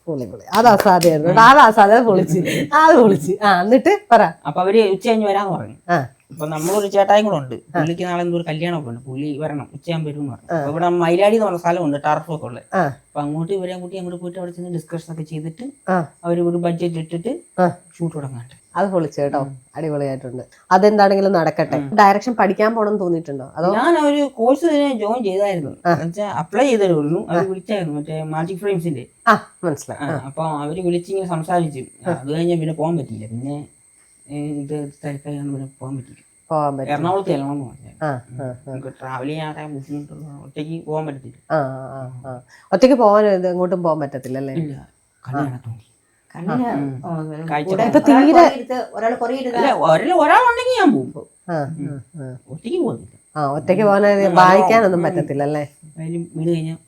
പൊളി പൊളി. അത് അസാധ്യമായിരുന്നു. അത് അസാധ്യത പൊളിച്ച് അത് പൊളിച്ച്. എന്നിട്ട് പറ. അപ്പൊ അവര് ഉച്ച കഴിഞ്ഞ് വരാന്ന് പറഞ്ഞു. ആ അപ്പൊ നമ്മളൊരു ചേട്ടായും കൂടെ ഉണ്ട്. പുള്ളിക്ക് നാളെ എന്തോ ഒരു കല്യാണമൊക്കെ ഉണ്ട്. പുള്ളി വരണം, ഉച്ചയാകുമ്പോൾ വരും എന്ന് പറഞ്ഞു. അപ്പൊ ഇവിടെ മൈലാടി എന്ന് പറഞ്ഞ സ്ഥലമുണ്ട്, ടർഫൊക്കെ ഉള്ളത്. ആ അപ്പൊ അങ്ങോട്ട് ഇവരെ കൂട്ടി അങ്ങോട്ട് പോയിട്ട് അവിടെ ചെന്ന് ഡിസ്കഷൻ ഒക്കെ ചെയ്തിട്ട് ആ അവര് ഒരു ബഡ്ജറ്റ് ഇട്ടിട്ട് ആ ഷൂട്ട് തുടങ്ങാണ്ട്. അത് പൊളിച്ചു കേട്ടോ. അടിപൊളിയായിട്ടുണ്ട്. അതെന്താണെങ്കിലും നടക്കട്ടെ. ഡയറക്ഷൻ പഠിക്കാൻ പോണെന്ന് തോന്നിയിട്ടുണ്ടോ? അതോ ഞാൻ ഒരു കോഴ്സ് ജോയിൻ ചെയ്തായിരുന്നു. എന്നുവെച്ചാൽ അപ്ലൈ ചെയ്തേ ഉള്ളൂ. അവർ വിളിച്ചായിരുന്നു, മറ്റേ മാജിക് ഫ്രെയിംസിന്റെ. മനസ്സിലായി. അപ്പൊ അവര് വിളിച്ചിങ്ങനെ സംസാരിച്ചു. അത് കഴിഞ്ഞാൽ പിന്നെ പോകാൻ പറ്റിയില്ല. പിന്നെ ഇത് തിരക്കായി പിന്നെ പോകാൻ പറ്റിയില്ല. പോകാൻ പറ്റും. എറണാകുളത്ത് ചെല്ലണമെന്ന് പറഞ്ഞു. നമുക്ക് ട്രാവൽ ചെയ്യാൻ ബുദ്ധിമുട്ടുള്ള, ഒറ്റയ്ക്ക് പോകാൻ പറ്റത്തില്ല. ഒറ്റയ്ക്ക് പോകാൻ എങ്ങോട്ടും പോകാൻ പറ്റത്തില്ലല്ലേ? ഇല്ല, കല്യാണത്തോന്നി ഒരാൾ കുറേ അല്ല, ഒരാളുണ്ടെങ്കിൽ ഞാൻ പോകും. ഒറ്റയ്ക്ക് പോകുന്നില്ല. ഒറ്റയ്ക്ക് പോകാൻ വായിക്കാനൊന്നും പറ്റത്തില്ലല്ലേ? വീട് കഴിഞ്ഞാൽ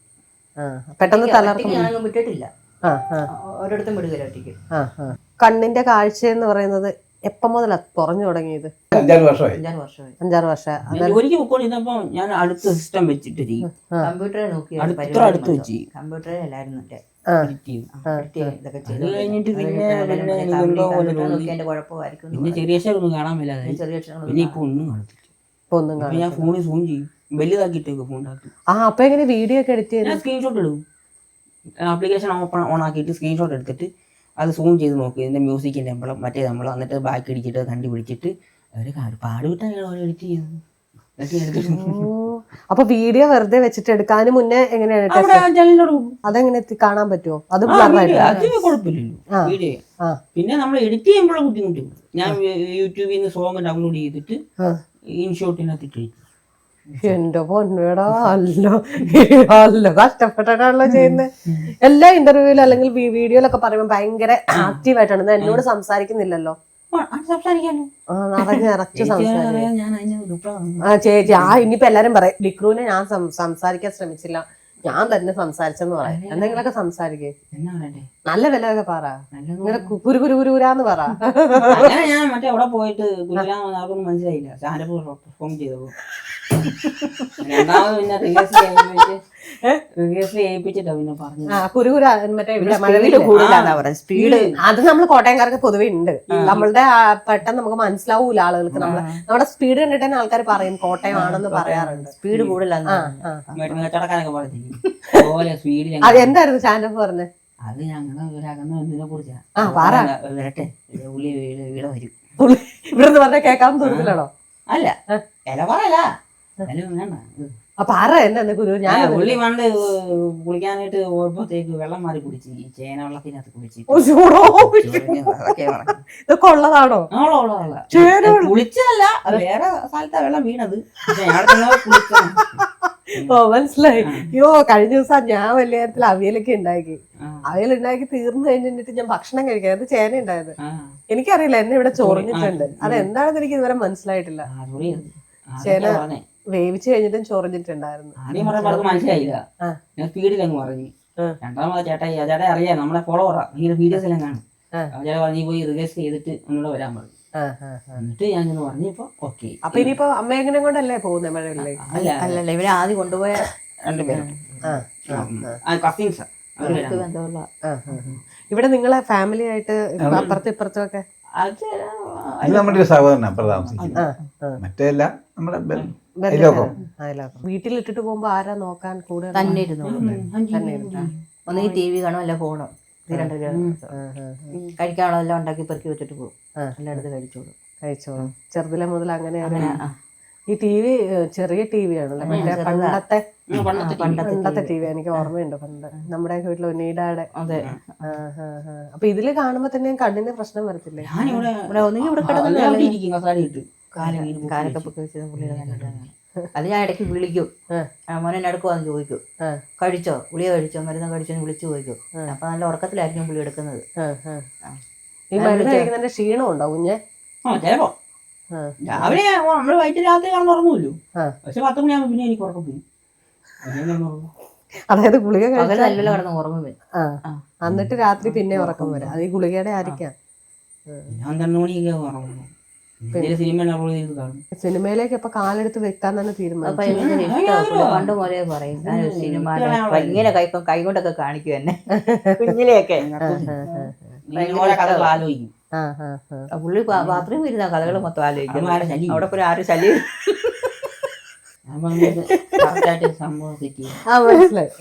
പെട്ടെന്ന് തലർക്കും. വിട്ടിട്ടില്ല, ഓരോരുത്തും വിടുകയില്ല ഒറ്റയ്ക്ക്. കണ്ണിന്റെ കാഴ്ച എന്ന് പറയുന്നത് എപ്പം മുതലാ കുറഞ്ഞു തുടങ്ങിയത്? 5-6 വർഷമായി. 5-6 വർഷം. ജോലിക്ക് പോയിക്കൊണ്ടിരുന്നപ്പോ ഞാൻ അടുത്ത സിസ്റ്റം വെച്ചിട്ട് കമ്പ്യൂട്ടറെ നോക്കി അടുത്ത് വെച്ച് കമ്പ്യൂട്ടറിലായിരുന്നു ഇതൊക്കെ അത് കഴിഞ്ഞിട്ട് പിന്നെ എന്തോ പോലെ തോന്നി. എന്റെ കുഴപ്പമായിരിക്കും. പിന്നെ ചെറിയ അക്ഷരമൊന്നും കാണാൻ മേലാതെ. ചെറിയ പിന്നെ ഇപ്പൊ ഒന്നും കാണത്തില്ല. ഒന്നും ഞാൻ ഫോണിൽ സൂം ചെയ്യും, വലുതാക്കിയിട്ടേക്ക് ഫോണിനകത്ത്. അപ്പൊ എങ്ങനെ വീഡിയോ ഒക്കെ എഡിറ്റ് ചെയ്ത് ഞാൻ സ്ക്രീൻഷോട്ട് എടുക്കും. ആപ്ലിക്കേഷൻ ഓൺ ആക്കിയിട്ട് സ്ക്രീൻഷോട്ട് എടുത്തിട്ട് അത് സൂം ചെയ്ത് നോക്കും. ഇതിന്റെ മ്യൂസിക്കിന്റെ എമ്പളം മറ്റേ നമ്മള്, എന്നിട്ട് ബാക്കി അടിച്ചിട്ട് കണ്ടുപിടിച്ചിട്ട് അവര് പാടുവിട്ടാണ് എഡിറ്റ് ചെയ്യുന്നത്. അപ്പൊ വീഡിയോ വെറുതെ വെച്ചിട്ട് എടുക്കാനും മുന്നേ എങ്ങനെയാണ് അതെങ്ങനെ കാണാൻ പറ്റുമോ? അത് കുഴപ്പമില്ലല്ലോ വീഡിയോ. പിന്നെ നമ്മൾ എഡിറ്റ് ചെയ്യുമ്പോഴുള്ള ബുദ്ധിമുട്ടുണ്ട്. ഞാൻ യൂട്യൂബിൽ നിന്ന് സോങ് ഡൗൺലോഡ് ചെയ്തിട്ട് ഇൻഷോട്ടിനകത്ത് ഇട്ട് എന്റെ പൊന്നേടാ, അല്ലോ കഷ്ടപ്പെട്ടിട്ടാണല്ലോ ചെയ്യുന്നത്. എല്ലാ ഇന്റർവ്യൂവിലും അല്ലെങ്കിൽ വീഡിയോയിലൊക്കെ പറയുമ്പോൾ ഭയങ്കര ആക്റ്റീവ് ആയിട്ടാണ്. എന്നോട് സംസാരിക്കുന്നില്ലല്ലോ. സംസാരിക്കാനോ നിറച്ച് ചേച്ചി ഇനിയിപ്പോ എല്ലാരും പറയും ഡിക്രൂനെ ഞാൻ സംസാരിക്കാൻ ശ്രമിച്ചില്ല, ഞാൻ തന്നെ സംസാരിച്ചെന്ന് പറയാം. എന്തെങ്കിലുമൊക്കെ സംസാരിക്കേ, നല്ല വിലയൊക്കെ പറ, ഇങ്ങനെ കുരുകുരുകുരാന്ന് പറ. ഞാൻ മറ്റേ അവിടെ പോയിട്ട് ഗുരുലാമൊന്നും മനസ്സിലായില്ല. ചാനപ്പൂർ പെർഫോം ചെയ്തപ്പോ രണ്ടാമത് പിന്നെ റിഹേഴ്സൽ ചെയ്യിപ്പിച്ചിട്ടാ പിന്നെ പറഞ്ഞു. സ്പീഡ് അത് നമ്മൾ കോട്ടയംകാർക്ക് പൊതുവെ ഉണ്ട്. നമ്മളുടെ പെട്ടെന്ന് നമുക്ക് മനസ്സിലാവൂല ആളുകൾക്ക്. നമ്മുടെ സ്പീഡ് കണ്ടിട്ട് തന്നെ ആൾക്കാർ പറയും കോട്ടയം ആണെന്ന് പറയാറുണ്ട്. സ്പീഡ് കൂടുതലാണ്. കച്ചവടക്കാരൊക്കെ പറഞ്ഞു പോലെ സ്പീഡിൽ. അതെന്തായിരുന്നു ചാനൽ പറഞ്ഞത്? അത് ഞങ്ങളുടെ അകന്നതിനെ കുറിച്ചാണ്. വരട്ടെ, ഉള്ളി വീട് വരും. ഇവിടുന്ന് പറഞ്ഞാൽ കേൾക്കാൻ തോന്നില്ലാണോ? അല്ല, ഇല പറയല വേണ്ട. അപ്പൊ ആരാ എന്നാ ഗുരു? ഞാൻ ഉള്ളി പണ്ട് കുളിക്കാനായിട്ട് പോയപ്പോഴത്തേക്ക് വെള്ളം മാറി കുടിച്ച്, ഈ ചേന വെള്ളത്തിനകത്ത് കുടിച്ച്. ഇതൊക്കെ ഉള്ളതാണോ? കുളിച്ചതല്ല, വേറെ സ്ഥലത്താ വെള്ളം വീണത്. മനസ്സിലായി. അയ്യോ, കഴിഞ്ഞ ദിവസം ഞാൻ വലിയ കാര്യത്തിൽ അവിയലൊക്കെ ഉണ്ടാക്കി. അവിയലുണ്ടാക്കി തീർന്നു കഴിഞ്ഞിട്ട് ഞാൻ ഭക്ഷണം കഴിക്കാൻ, അത് ചേന ഉണ്ടായത്. എനിക്കറിയില്ല, എന്നെ ഇവിടെ ചൊറിഞ്ഞിട്ടുണ്ട്. അതെന്താണെന്ന് എനിക്ക് ഇതുവരെ മനസ്സിലായിട്ടില്ല. ചേന വേവിച്ച് കഴിഞ്ഞിട്ടും ചൊറിഞ്ഞിട്ടുണ്ടായിരുന്നു. മനസ്സിലായില്ല, ഞാൻ സ്പീഡിൽ അങ്ങ് പറഞ്ഞു. രണ്ടാമത് ചേട്ടായി അറിയാം, നമ്മളെ ഫോളോവറാ, ഇങ്ങനെ വീഡിയോസ് എല്ലാം കാണും. ചേട്ടാ പറഞ്ഞു പോയി റിഹേഴ്സൽ ചെയ്തിട്ട് ഒന്നുകൂടെ വരാൻ പറഞ്ഞു. എന്നിട്ട് ഞാൻ പറഞ്ഞപ്പോ ഓക്കെ. അപ്പൊ ഇനിയിപ്പോ അമ്മയെങ്ങനെ കൊണ്ടല്ലേ പോകുന്നത് മഴയിലേക്ക്? അല്ലല്ല, ഇവരെ ആദ്യം കൊണ്ടുപോയ രണ്ടുപേരും കസിൻസാ. ഇവിടെ നിങ്ങളെ ഫാമിലി ആയിട്ട് അപ്പുറത്തും ഇപ്പുറത്തും ഒക്കെ ഇത് നമ്മുടെ ഒരു സഹോദരൻ അപ്പുറം താമസിക്കുന്നത്. മറ്റേല്ല നമ്മുടെ വീട്ടിലിട്ടിട്ട് പോകുമ്പോ ആരാ നോക്കാൻ? കൂടെ തന്നെ ഇരുന്നു. ഒന്നീ ടി വി കാണും, അല്ല ഫോണോ. കഴിക്കാനുള്ള എല്ലാം ഉണ്ടാക്കി പെറുക്കി വെച്ചിട്ട് പോകും. എല്ലായിടത്തും കഴിച്ചോളും. ചെറുതിലെ മുതൽ അങ്ങനെയാണ്. ഈ ടി വി ചെറിയ ടി വി ആണല്ലോ, മറ്റേ പണ്ടത്തെ ടി വി. എനിക്ക് ഓർമ്മയുണ്ട് പണ്ട് നമ്മുടെ വീട്ടിൽ ഉന്നീടാടെ. അപ്പൊ ഇതില് കാണുമ്പോ തന്നെ കണ്ണിന് പ്രശ്നം വരത്തില്ലേ? കാലൊക്കെ പൊക്കി വെച്ചത് പുള്ളിയുടെ. അത് ഞാൻ ഇടയ്ക്ക് വിളിക്കും, മോനെ എടുക്കുവാന്ന് ചോദിക്കും. കഴിച്ചോ, ഗുളിക കഴിച്ചോ, മരുന്ന് കഴിച്ചോന്ന് വിളിച്ചു ചോദിക്കും. അപ്പൊ നല്ല ഉറക്കത്തിലായിരിക്കും പുള്ളി എടുക്കുന്നത്. ഈ മരുന്ന് കഴിക്കുന്നതിന്റെ ക്ഷീണം ഉണ്ടോ കുഞ്ഞെ? ചിലപ്പോ രാവിലെ നമ്മള് വൈകിട്ട് രാത്രി കാണുന്ന ഉറങ്ങുമല്ലോ. പക്ഷെ 10 മണിയാകുമ്പോ പിന്നെ എനിക്ക് ഉറക്കം പോയി. അതായത് ഗുളിക കഴിച്ചാൽ നല്ല കിടന്ന് ഉറങ്ങും. എന്നിട്ട് രാത്രി പിന്നെ ഉറക്കം വരും. അത് ഈ ഗുളികയുടെ ആയിരിക്കാം. 12 മണിയൊക്കെ ഉറങ്ങുന്നു. സിനിമ അപ്ലോഡ് ചെയ്ത് കാണും. സിനിമയിലേക്ക് ഇപ്പൊ കാലെടുത്ത് വെക്കാൻ തന്നെ തീരുമാനം. അപ്പൊ ഭയങ്കര ഇഷ്ടമാണ്. പണ്ട് പോലെ പറയും ഞാൻ സിനിമ ഇങ്ങനെ കൈകൊണ്ടൊക്കെ കാണിക്കും എന്നെ കുഞ്ഞിലെയൊക്കെ. ഓരോ കഥകൾ ആലോചിക്കും. പുള്ളി ബാത്റൂമിൽ ഇരുന്ന കഥകൾ മൊത്തം ആലോചിക്കും. അവിടെ പോയി ആരും ശല്യം. സംഭവം തെറ്റി മനസ്സിലായി.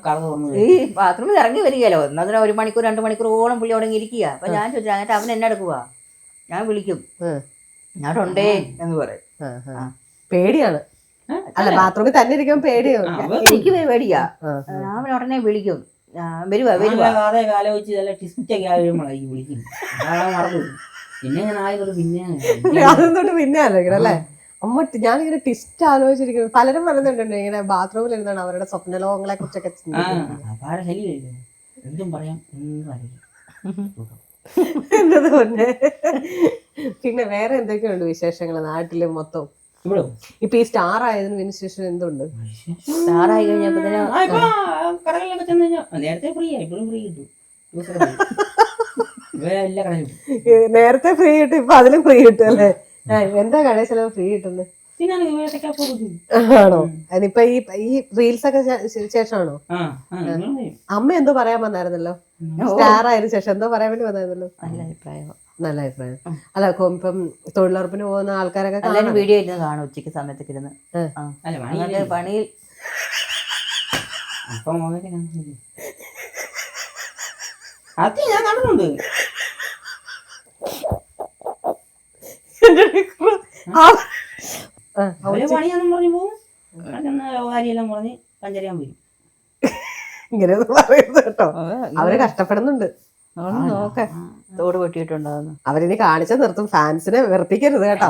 കഥ തുറന്നു ഈ ബാത്റൂമിൽ ഇറങ്ങി വരികയല്ലോ. എന്നതിന് 1 മണിക്കൂർ 2 മണിക്കൂറോളം പുള്ളി അവിടെ ഇരിക്കുക. അപ്പൊ ഞാൻ ചോദിച്ചു എന്നിട്ട് അവൻ എന്നെ എടുക്കുക. ഞാൻ വിളിക്കും ഞാൻ ഉണ്ടേ എന്ന് പറയും. പേടിയാണ്. അല്ല ബാത്റൂമിൽ തന്നെ ഇരിക്കാൻ പേടിയാണ്. എനിക്ക് പേടിയാ. ഞാൻ ഉടനെ വിളിക്കും. വരുവാ വരുവാ. കഥയൊക്കെ ആലോചിച്ച് നല്ല ടിസ്റ്റൊക്കെ ആകുമ്പോഴായിരിക്കും വിളിക്കും. മറന്നു പിന്നെ ഞാൻ ആയതോട് പിന്നെ അതൊന്നും പിന്നെ ആലോചിക്കണം അല്ലേ. അമ്മ ഞാനിങ്ങനെ ടിസ്റ്റ് ആലോചിച്ചിരിക്കുന്നു. പലരും പറയുന്നുണ്ട് ഇങ്ങനെ ബാത്റൂമിൽ ഇരുന്നാണ് അവരുടെ സ്വപ്നലോകങ്ങളെ കുറിച്ചൊക്കെ എന്തും പറയാം എന്നത് പൊന്നെ. പിന്നെ വേറെ എന്തൊക്കെയുണ്ട് വിശേഷങ്ങൾ നാട്ടില് മൊത്തം? ഇപ്പൊ ഈ സ്റ്റാർ ആയതിന് പിന്നെ ശേഷം എന്തുണ്ട്? സ്റ്റാറായി കഴിഞ്ഞപ്പോ കടകളിലൊക്കെ ചെന്ന് കഴിഞ്ഞാൽ നേരത്തെ ഫ്രീ ആയി, ഇപ്പോഴും ഫ്രീ കിട്ടും. എല്ലാ കടയിലും നേരത്തെ ഫ്രീ കിട്ടും, ഇപ്പൊ അതിലും ഫ്രീ കിട്ടും അല്ലേ? എന്താ കടയിൽ ചിലവ് ഫ്രീ കിട്ടുന്നത്? ആണോ? അതിപ്പോ ഈ റീൽസ് ഒക്കെ ശേഷമാണോ? അമ്മ എന്തോ പറയാൻ വന്നായിരുന്നല്ലോ, സ്റ്റാർ ആയതിനു ശേഷം എന്തോ പറയാൻ വേണ്ടി വന്നായിരുന്നല്ലോ. നല്ല അഭിപ്രായം. അല്ല ഇപ്പം തൊഴിലുറപ്പിന് പോകുന്ന ആൾക്കാരൊക്കെ വീഡിയോ ഇരുന്ന് കാണും ഉച്ചയ്ക്ക് സമയത്തൊക്കെ ഇരുന്ന് പണിയിൽ. അത് ഞാൻ കണ്ടിട്ടുണ്ട്. പണിയാന്നും പറഞ്ഞു പോകും. കാര്യമെല്ലാം പറഞ്ഞ് പഞ്ചറിയാൻ വരും. ഇങ്ങനെയൊന്നും പറയുന്നത് കേട്ടോ. അവര് കഷ്ടപ്പെടുന്നുണ്ട്. നോക്കെ തോട് പൊട്ടിയിട്ടുണ്ടാകുന്നു. അവരിനി കാണിച്ച നിർത്തും. ഫാൻസിനെ വെറുപ്പിക്കരുത് കേട്ടോ.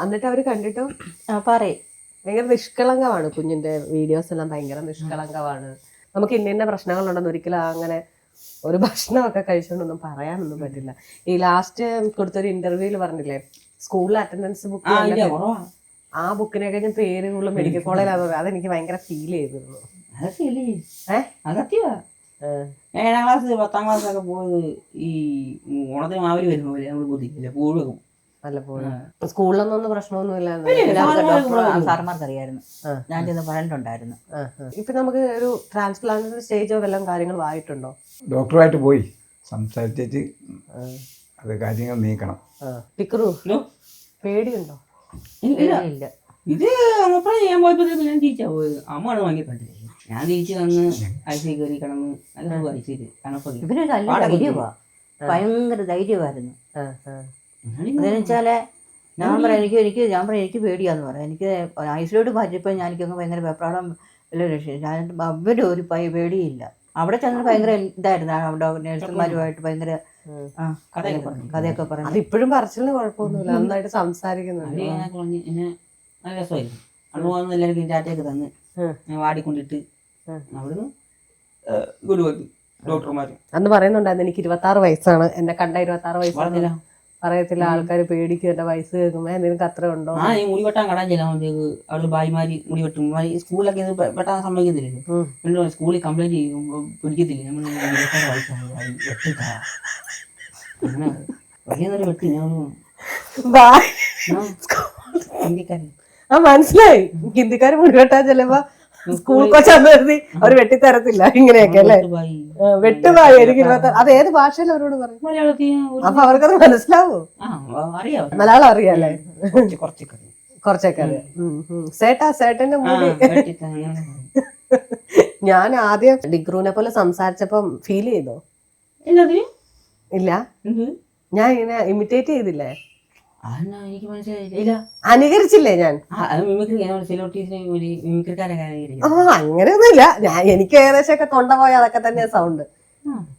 എന്നിട്ട് അവര് കണ്ടിട്ടോ പറയും ഭയങ്കര നിഷ്കളങ്കമാണ്. കുഞ്ഞിന്റെ വീഡിയോസ് എല്ലാം ഭയങ്കര നിഷ്കളങ്കമാണ്. നമുക്ക് ഇന്ന പ്രശ്നങ്ങളുണ്ടെന്ന് ഒരിക്കലും അങ്ങനെ ഒരു ഭക്ഷണമൊക്കെ കഴിച്ചുകൊണ്ടൊന്നും പറയാനൊന്നും പറ്റില്ല. ഈ ലാസ്റ്റ് കൊടുത്തൊരു ഇന്റർവ്യൂല് പറഞ്ഞില്ലേ സ്കൂളിലെ അറ്റൻഡൻസ് ബുക്ക്, ആ ബുക്കിനെ കഴിഞ്ഞ പേര് കൂടുതൽ മെഡിക്കൽ കോളേജിലാന്ന് പറയുന്നത്. അതെനിക്ക് ഭയങ്കര ഫീൽ ചെയ്തിരുന്നു. 7ാം ക്ലാസ് 10ാം ക്ലാസ് ഒക്കെ പോയത് ഈ ഓണത്തിന് മാവില് വരുന്ന പോലെ നമ്മൾ ബുദ്ധിക്കില്ല. പൂഴും സ്കൂളിലൊന്നും പ്രശ്നമൊന്നുമില്ല. സാറന്മാർക്ക് അറിയായിരുന്നു, ഞാൻ ചെന്ന് പറഞ്ഞിട്ടുണ്ടായിരുന്നു. ഇപ്പൊ നമുക്ക് ഒരു ട്രാൻസ്പ്ലാന്റ് സ്റ്റേജോ വല്ലതും കാര്യങ്ങളും ആയിട്ടുണ്ടോ? ഡോക്ടറുമായിട്ട് പോയി സംസാരിച്ചിട്ട് അത് കാര്യങ്ങൾ നീക്കണം. പേടിയുണ്ടോ? ഇല്ല. ഇത് ഞാൻ പോയപ്പോ ഞാൻ തിരിച്ചാ പോയത്. അമ്മയാണ് വാങ്ങി കണ്ടില്ല. ഞാൻ തിരിച്ചു വന്ന് ഐസി കയറി കിടന്ന് നല്ല ഐസിയില് തണുപ്പൊക്കെ. ഇവര് നല്ല ധൈര്യമാ, ഭയങ്കര ധൈര്യമായിരുന്നു. എന്താണെന്ന് വെച്ചാല് ഞാൻ പറയാം എനിക്ക് പേടിയാന്ന് പറയാം. എനിക്ക് ഐസിലോട്ട് മാറ്റിയപ്പോ എനിക്കൊന്ന് ഭയങ്കര വെപ്രാളം എല്ലാം രക്ഷ. ഞാൻ അവരുടെ ഒരു പേടിയില്ല. അവിടെ ചെന്ന് ഭയങ്കര ഇതായിരുന്നു. അവിടെ നേഴ്സുമാരുമായിട്ട് ഭയങ്കര കഥയൊക്കെ പറഞ്ഞു. അത് ഇപ്പോഴും പറച്ചിലിന് കുഴപ്പമൊന്നുമില്ല, നന്നായിട്ട് സംസാരിക്കുന്നുണ്ട്. നല്ല രസമായിരുന്നു. അവിടെ പോകുന്ന എല്ലാവർക്കും ചാറ്റയൊക്കെ തന്ന് വാടിക്കൊണ്ടിട്ട് അവിടുന്ന് ഡോക്ടർമാര് അന്ന് പറയുന്നുണ്ടായിരുന്നു എനിക്ക് 26 വയസ്സാണ്, എന്നെ കണ്ട 26 വയസ്സാണ് പറയത്തില്ല. ആൾക്കാർ പേടിക്കും എന്റെ വയസ്സ് കേൾക്കുമ്പോ നിനക്ക് അത്ര ഉണ്ടോ? ഈ മുടി വെട്ടാൻ കടാൻ ചെല്ലാകുമ്പോഴത്തേക്ക് അവിടെ ഭായിമാരി മുടി വെട്ടും. സ്കൂളിലൊക്കെ ഇത് വെട്ടാൻ സമ്മതിക്കത്തില്ലല്ലോ. സ്കൂളിൽ കംപ്ലൈന്റ് ചെയ്യുമ്പോ പിടിക്കത്തില്ല. നമ്മൾ അങ്ങനെ വലിയൊരു വെട്ടി ഹിന്ദിക്കാരൻ മനസ്സിലായി. ഹിന്ദിക്കാര് മുടി വെട്ടാൻ ചെല്ലുമ്പോ സ്കൂൾ കൊച്ചാന്ന് അവര് വെട്ടിത്തരത്തില്ല. ഇങ്ങനെയൊക്കെ അല്ലേ? വെട്ടുവായി എനിക്ക് 26. അത് ഏത് ഭാഷയിൽ അവരോട് പറയും? അപ്പൊ അവർക്കത് മനസ്സിലാവോ? മലയാളം അറിയാല്ലേ? കുറച്ചൊക്കെ അറിയാം. സേട്ടന്റെ മുടി ഞാൻ ആദ്യം ഡിഗ്രൂനെ പോലെ സംസാരിച്ചപ്പം ഫീൽ ചെയ്തോ? ഇല്ല, ഞാൻ ഇങ്ങനെ ഇമിറ്റേറ്റ് ചെയ്തില്ലേ? എനിക്ക് മനസ്സിലായില്ല. അനുകരിച്ചില്ലേ ഞാൻ? അങ്ങനെയൊന്നുമില്ല. എനിക്ക് ഏകദേശം ഒക്കെ തൊണ്ട പോയ അതൊക്കെ തന്നെ സൗണ്ട്.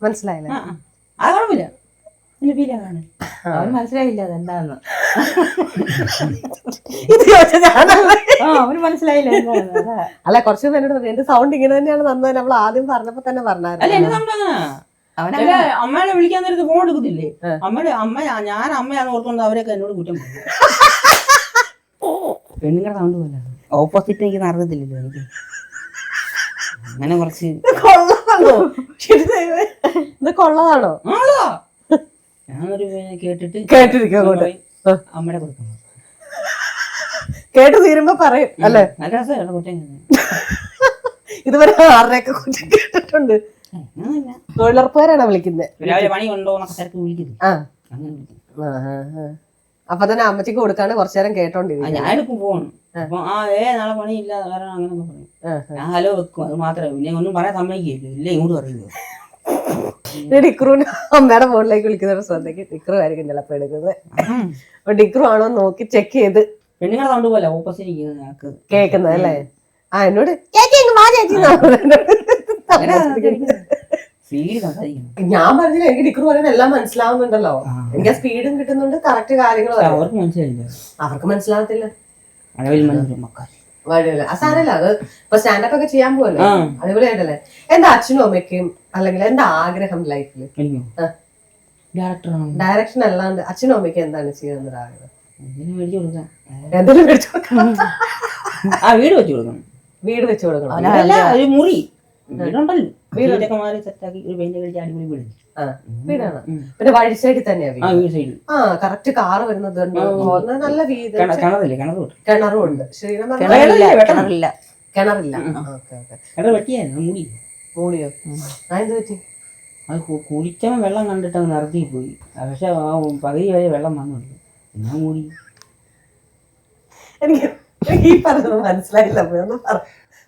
മനസ്സിലായില്ലേ? മനസ്സിലായില്ല അതെന്താന്ന്. അവന് മനസ്സിലായില്ല. അല്ല കുറച്ച് പേരോട് എന്റെ സൗണ്ട് ഇങ്ങനെ തന്നെയാണ് നന്നായി നമ്മൾ ആദ്യം പറഞ്ഞപ്പോ തന്നെ പറഞ്ഞായിരുന്നു. അമ്മേനെ വിളിക്കാൻ നേരത്ത് ഫോൺ എടുക്കത്തില്ലേ? ഞാൻ അമ്മയാന്ന് ഓർത്തുകൊണ്ട് അവരൊക്കെ എന്നോട് കുറ്റം പറയും. പെണ്ണുങ്ങളുടെ സൗണ്ട് പോലെ ഓപ്പോസിറ്റ് എനിക്ക് അറിയത്തില്ലല്ലോ. എനിക്ക് അങ്ങനെ കുറച്ച് കൊള്ളതാണോ? ഞാനൊരു കേട്ടിട്ട് കേട്ടിരിക്കും അങ്ങോട്ട്. പറയും, അമ്മയുടെ കൊടുക്കണം. കേട്ട് തീരുമ്പോ പറയും അല്ലേ? നല്ല രസമാണ് കുറ്റം. ഇതുവരെ 6:30 കുറ്റം കേട്ടിട്ടുണ്ട്. തൊഴിലുറപ്പുകാരാണോ വിളിക്കുന്നത്? രാവിലെ പണി ഉണ്ടോ എന്നൊക്കെ തിരക്ക് വിളിക്കുന്നു. ആ അങ്ങനെ വിളിക്കും. അപ്പൊ തന്നെ അമ്മച്ചിക്ക് കൊടുക്കാണ്ട് കുറച്ചു നേരം കേട്ടോണ്ടിരിക്കും. ഞാനിപ്പോ പോകണം. അപ്പൊ നാളെ പണിയില്ല കാരണം അങ്ങനെ പറയും. ഞാൻ ഹലോ വെക്കും, അത് മാത്രമേ. പിന്നെ ഒന്നും പറയാൻ സമ്മതിക്കില്ല. ഇല്ല ഇങ്ങോട്ട് പറയുന്നത്. ഡിക്രൂന് അമ്മയുടെ ഫോണിലേക്ക് വിളിക്കുന്ന ശ്രദ്ധയ്ക്ക് ഡിക്രു ആയിരിക്കും ചിലപ്പോ എടുക്കുന്നത്. അപ്പൊ ഡിക്രു ആണോ നോക്കി ചെക്ക് ചെയ്ത് പെണ്ണുങ്ങളെ സൗണ്ട് പോലെ ഓപ്പോസിറ്റ് ഞങ്ങൾക്ക് കേക്കുന്നത് അല്ലേ? ആ എന്നോട് ചേച്ചി ഇങ്ങ് വാ ചേച്ചി സ്പീഡ് സംസാരിക്കണം. ഞാൻ പറഞ്ഞില്ല, എനിക്ക് ഡിക്രു പറയുന്നത് എല്ലാം മനസ്സിലാവുന്നുണ്ടല്ലോ. എനിക്ക് ആ സ്പീഡും കിട്ടുന്നുണ്ട്, കറക്റ്റ് കാര്യങ്ങൾ അവർക്ക് മനസ്സിലായില്ല. അവർക്ക് മനസ്സിലാവത്തില്ല. അളവിൽ മനസ്സിലാവും മക്കൾ. വഴിയല്ല ആ സാരല്ല. അത് ഇപ്പൊ സ്റ്റാൻഡപ്പ് ഒക്കെ ചെയ്യാൻ പോവല്ലോ, അതുപോലെ ആയിട്ടല്ലേ. എന്താ അച്ഛനും അമ്മയ്ക്കും അല്ലെങ്കിൽ എന്താ ആഗ്രഹം ലൈഫിൽ? ഡയറക്ഷൻ അല്ലാണ്ട് അച്ഛനും അമ്മയ്ക്കും എന്താണ് ചെയ്യുന്നത് ആഗ്രഹം? മേടിച്ചു കൊടുക്കാം. എന്തെങ്കിലും മേടിച്ചു കൊടുക്കണം. വീട് വെച്ചു കൊടുക്കണം. വീട് വെച്ചു കൊടുക്കണം. ഒരു മുറി വീടുണ്ടല്ലോ, വീടൊക്കെ മാറി സെറ്റാക്കി ഒരു പെയിന്റ് കളിച്ച് അടിപൊളി വീട്. വീടാണ്. പിന്നെ വഴി സൈഡിൽ തന്നെയാ വീട് സൈഡിൽ. ആ കറക്റ്റ് കാറ് വരുന്നത് നല്ല വീട്, കിണറില്ലേ? കിണറും ഉണ്ട്. കിണറില്ല. കിണറില്ല. കിണർ വെട്ടിയായിരുന്നു മൂടി. മൂടിയോ? എന്ത് പറ്റി? അത് കുടിച്ചവൻ വെള്ളം കണ്ടിട്ട് അത് നിറത്തി പോയി. പക്ഷെ പകുതി വരെ വെള്ളം വന്നില്ല. ഞാൻ മൂടി. എനിക്ക് ഈ പറഞ്ഞത് മനസ്സിലായില്ല.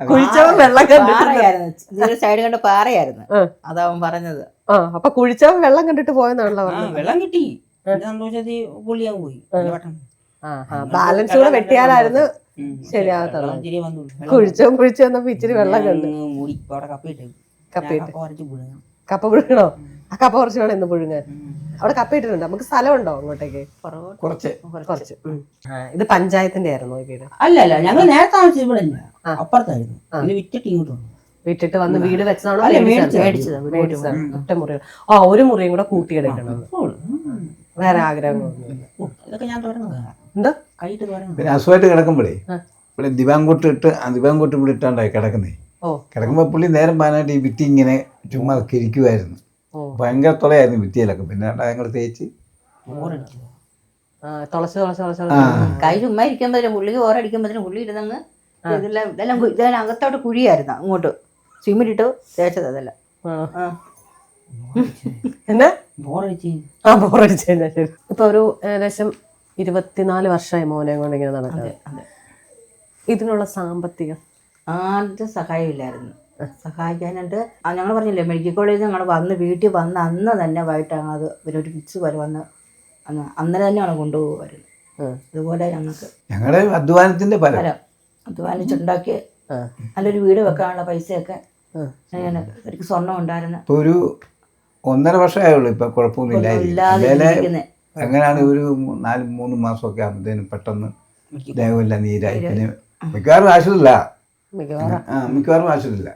കുഴിച്ചവൻ വെള്ളം കണ്ടിട്ട് സൈഡ് കണ്ട് പാറയായിരുന്നു, അതാവൻ പറഞ്ഞത്. അപ്പൊ കുഴിച്ചവൻ വെള്ളം കണ്ടിട്ട് പോയെന്നാണല്ലോ പറഞ്ഞത്. വെള്ളം കിട്ടി, സന്തോഷത്തിൽ പുള്ളിയാൻ പോയി. ബാലൻസ് കൂടെ വെട്ടിയാലായിരുന്നു ശരിയാകത്തുള്ളൂ. കുഴിച്ചവൻ കുഴിച്ചു വന്നപ്പോ ഇച്ചിരി വെള്ളം കണ്ടു. മൂടി അവിടെ കപ്പയിട്ട് കപ്പ പുഴുങ്ങണോ? ആ കപ്പ കുറച്ച് വേണം ഇന്ന് പുഴുങ്ങാൻ. അവിടെ കപ്പ ഇട്ടിട്ടുണ്ട്. നമുക്ക് സ്ഥലമുണ്ടോ അങ്ങോട്ടേക്ക്? കുറച്ച്. ഇത് പഞ്ചായത്തിന്റെ ആയിരുന്നോ ഈ വീട്? അല്ല, ഞങ്ങൾ നേരത്തെ താമസിച്ചത് ഇവിടെ അപ്പുറത്തായിരുന്നു. ഇത് വിറ്റിട്ട് ഇങ്ങോട്ട് വന്നു. വിട്ടിട്ട് വന്ന് വീട് വെച്ചതാണോ? ഒറ്റ മുറി. ഒരു മുറിയും കൂടെ കൂട്ടിയെടുക്കണം. വേറെ ആഗ്രഹങ്ങളൊന്നും? ഇതൊക്കെ ഞാൻ എന്താ കൈയിട്ട് പിന്നെ അസുഖമായിട്ട് കിടക്കുമ്പോഴേ ഇവിടെ ദിവാങ്കോട്ട് ഇവിടെ ഇട്ടാണ്ടായി കിടക്കുന്നേ. കിടക്കുമ്പോ പുള്ളി നേരം പാനായിട്ട് ഈ ഭിത്തി ഇങ്ങനെ ചുമ്മാ ഇരിക്കുമായിരുന്നു. ഭയങ്കര തുളയായിരുന്നു ഭിത്തിയിലൊക്കെ. പിന്നെ ഞങ്ങൾ തേച്ച് കൈ ചുമ്മാ ഇരിക്കുമ്പോഴേ പുള്ളിക്ക് ഓരടിക്കുമ്പോഴത്തേനും പുള്ളി ഇരുന്നങ്ങ് ഇതെല്ലാം അകത്തോട്ട് കുഴിയായിരുന്നു. അങ്ങോട്ട് സിമെന്റ് ഇട്ട് തേച്ചത് അതെല്ലാം. എന്നാ ബോറടിച്ചു. ഇപ്പൊ ഒരു ഏകദേശം 24 വർഷമായി മോനെ കൊണ്ട് ഇങ്ങനെ നടക്കുന്നത്. ഇതിനുള്ള സാമ്പത്തികം ആദ്യം സഹായമില്ലായിരുന്നു. സഹായിക്കാനായിട്ട് ഞങ്ങൾ പറഞ്ഞില്ലേ, മെഡിക്കൽ കോളേജിൽ ഞങ്ങൾ വന്ന് വീട്ടിൽ വന്ന് അന്ന് തന്നെ വൈകിട്ടാണ് അത് ഇവരൊരു ഫിക്സ് വരെ വന്ന് അന്നേരം തന്നെയാണ് കൊണ്ടുപോകുമായിരുന്നു. അതുപോലെ ഞങ്ങളുടെ അധ്വാനത്തിന്റെ ഫലം അധ്വാനിച്ചുണ്ടാക്കി നല്ലൊരു വീട് വെക്കാനുള്ള പൈസയൊക്കെ എനിക്ക് സ്വർണ്ണം ഉണ്ടായിരുന്നു. ഇപ്പൊ ഒരു 1.5 വർഷമായുള്ളൂ. ഇപ്പൊ കുഴപ്പമൊന്നുമില്ലായിരുന്നു. അങ്ങനെയാണ് ഒരു 4-3 മാസമൊക്കെ ആകുമ്പോഴത്തേനും പെട്ടെന്ന് ദേഹമില്ല നീരായി. പിന്നെ മിക്കവാറും ആശുപത്രിയില്ല.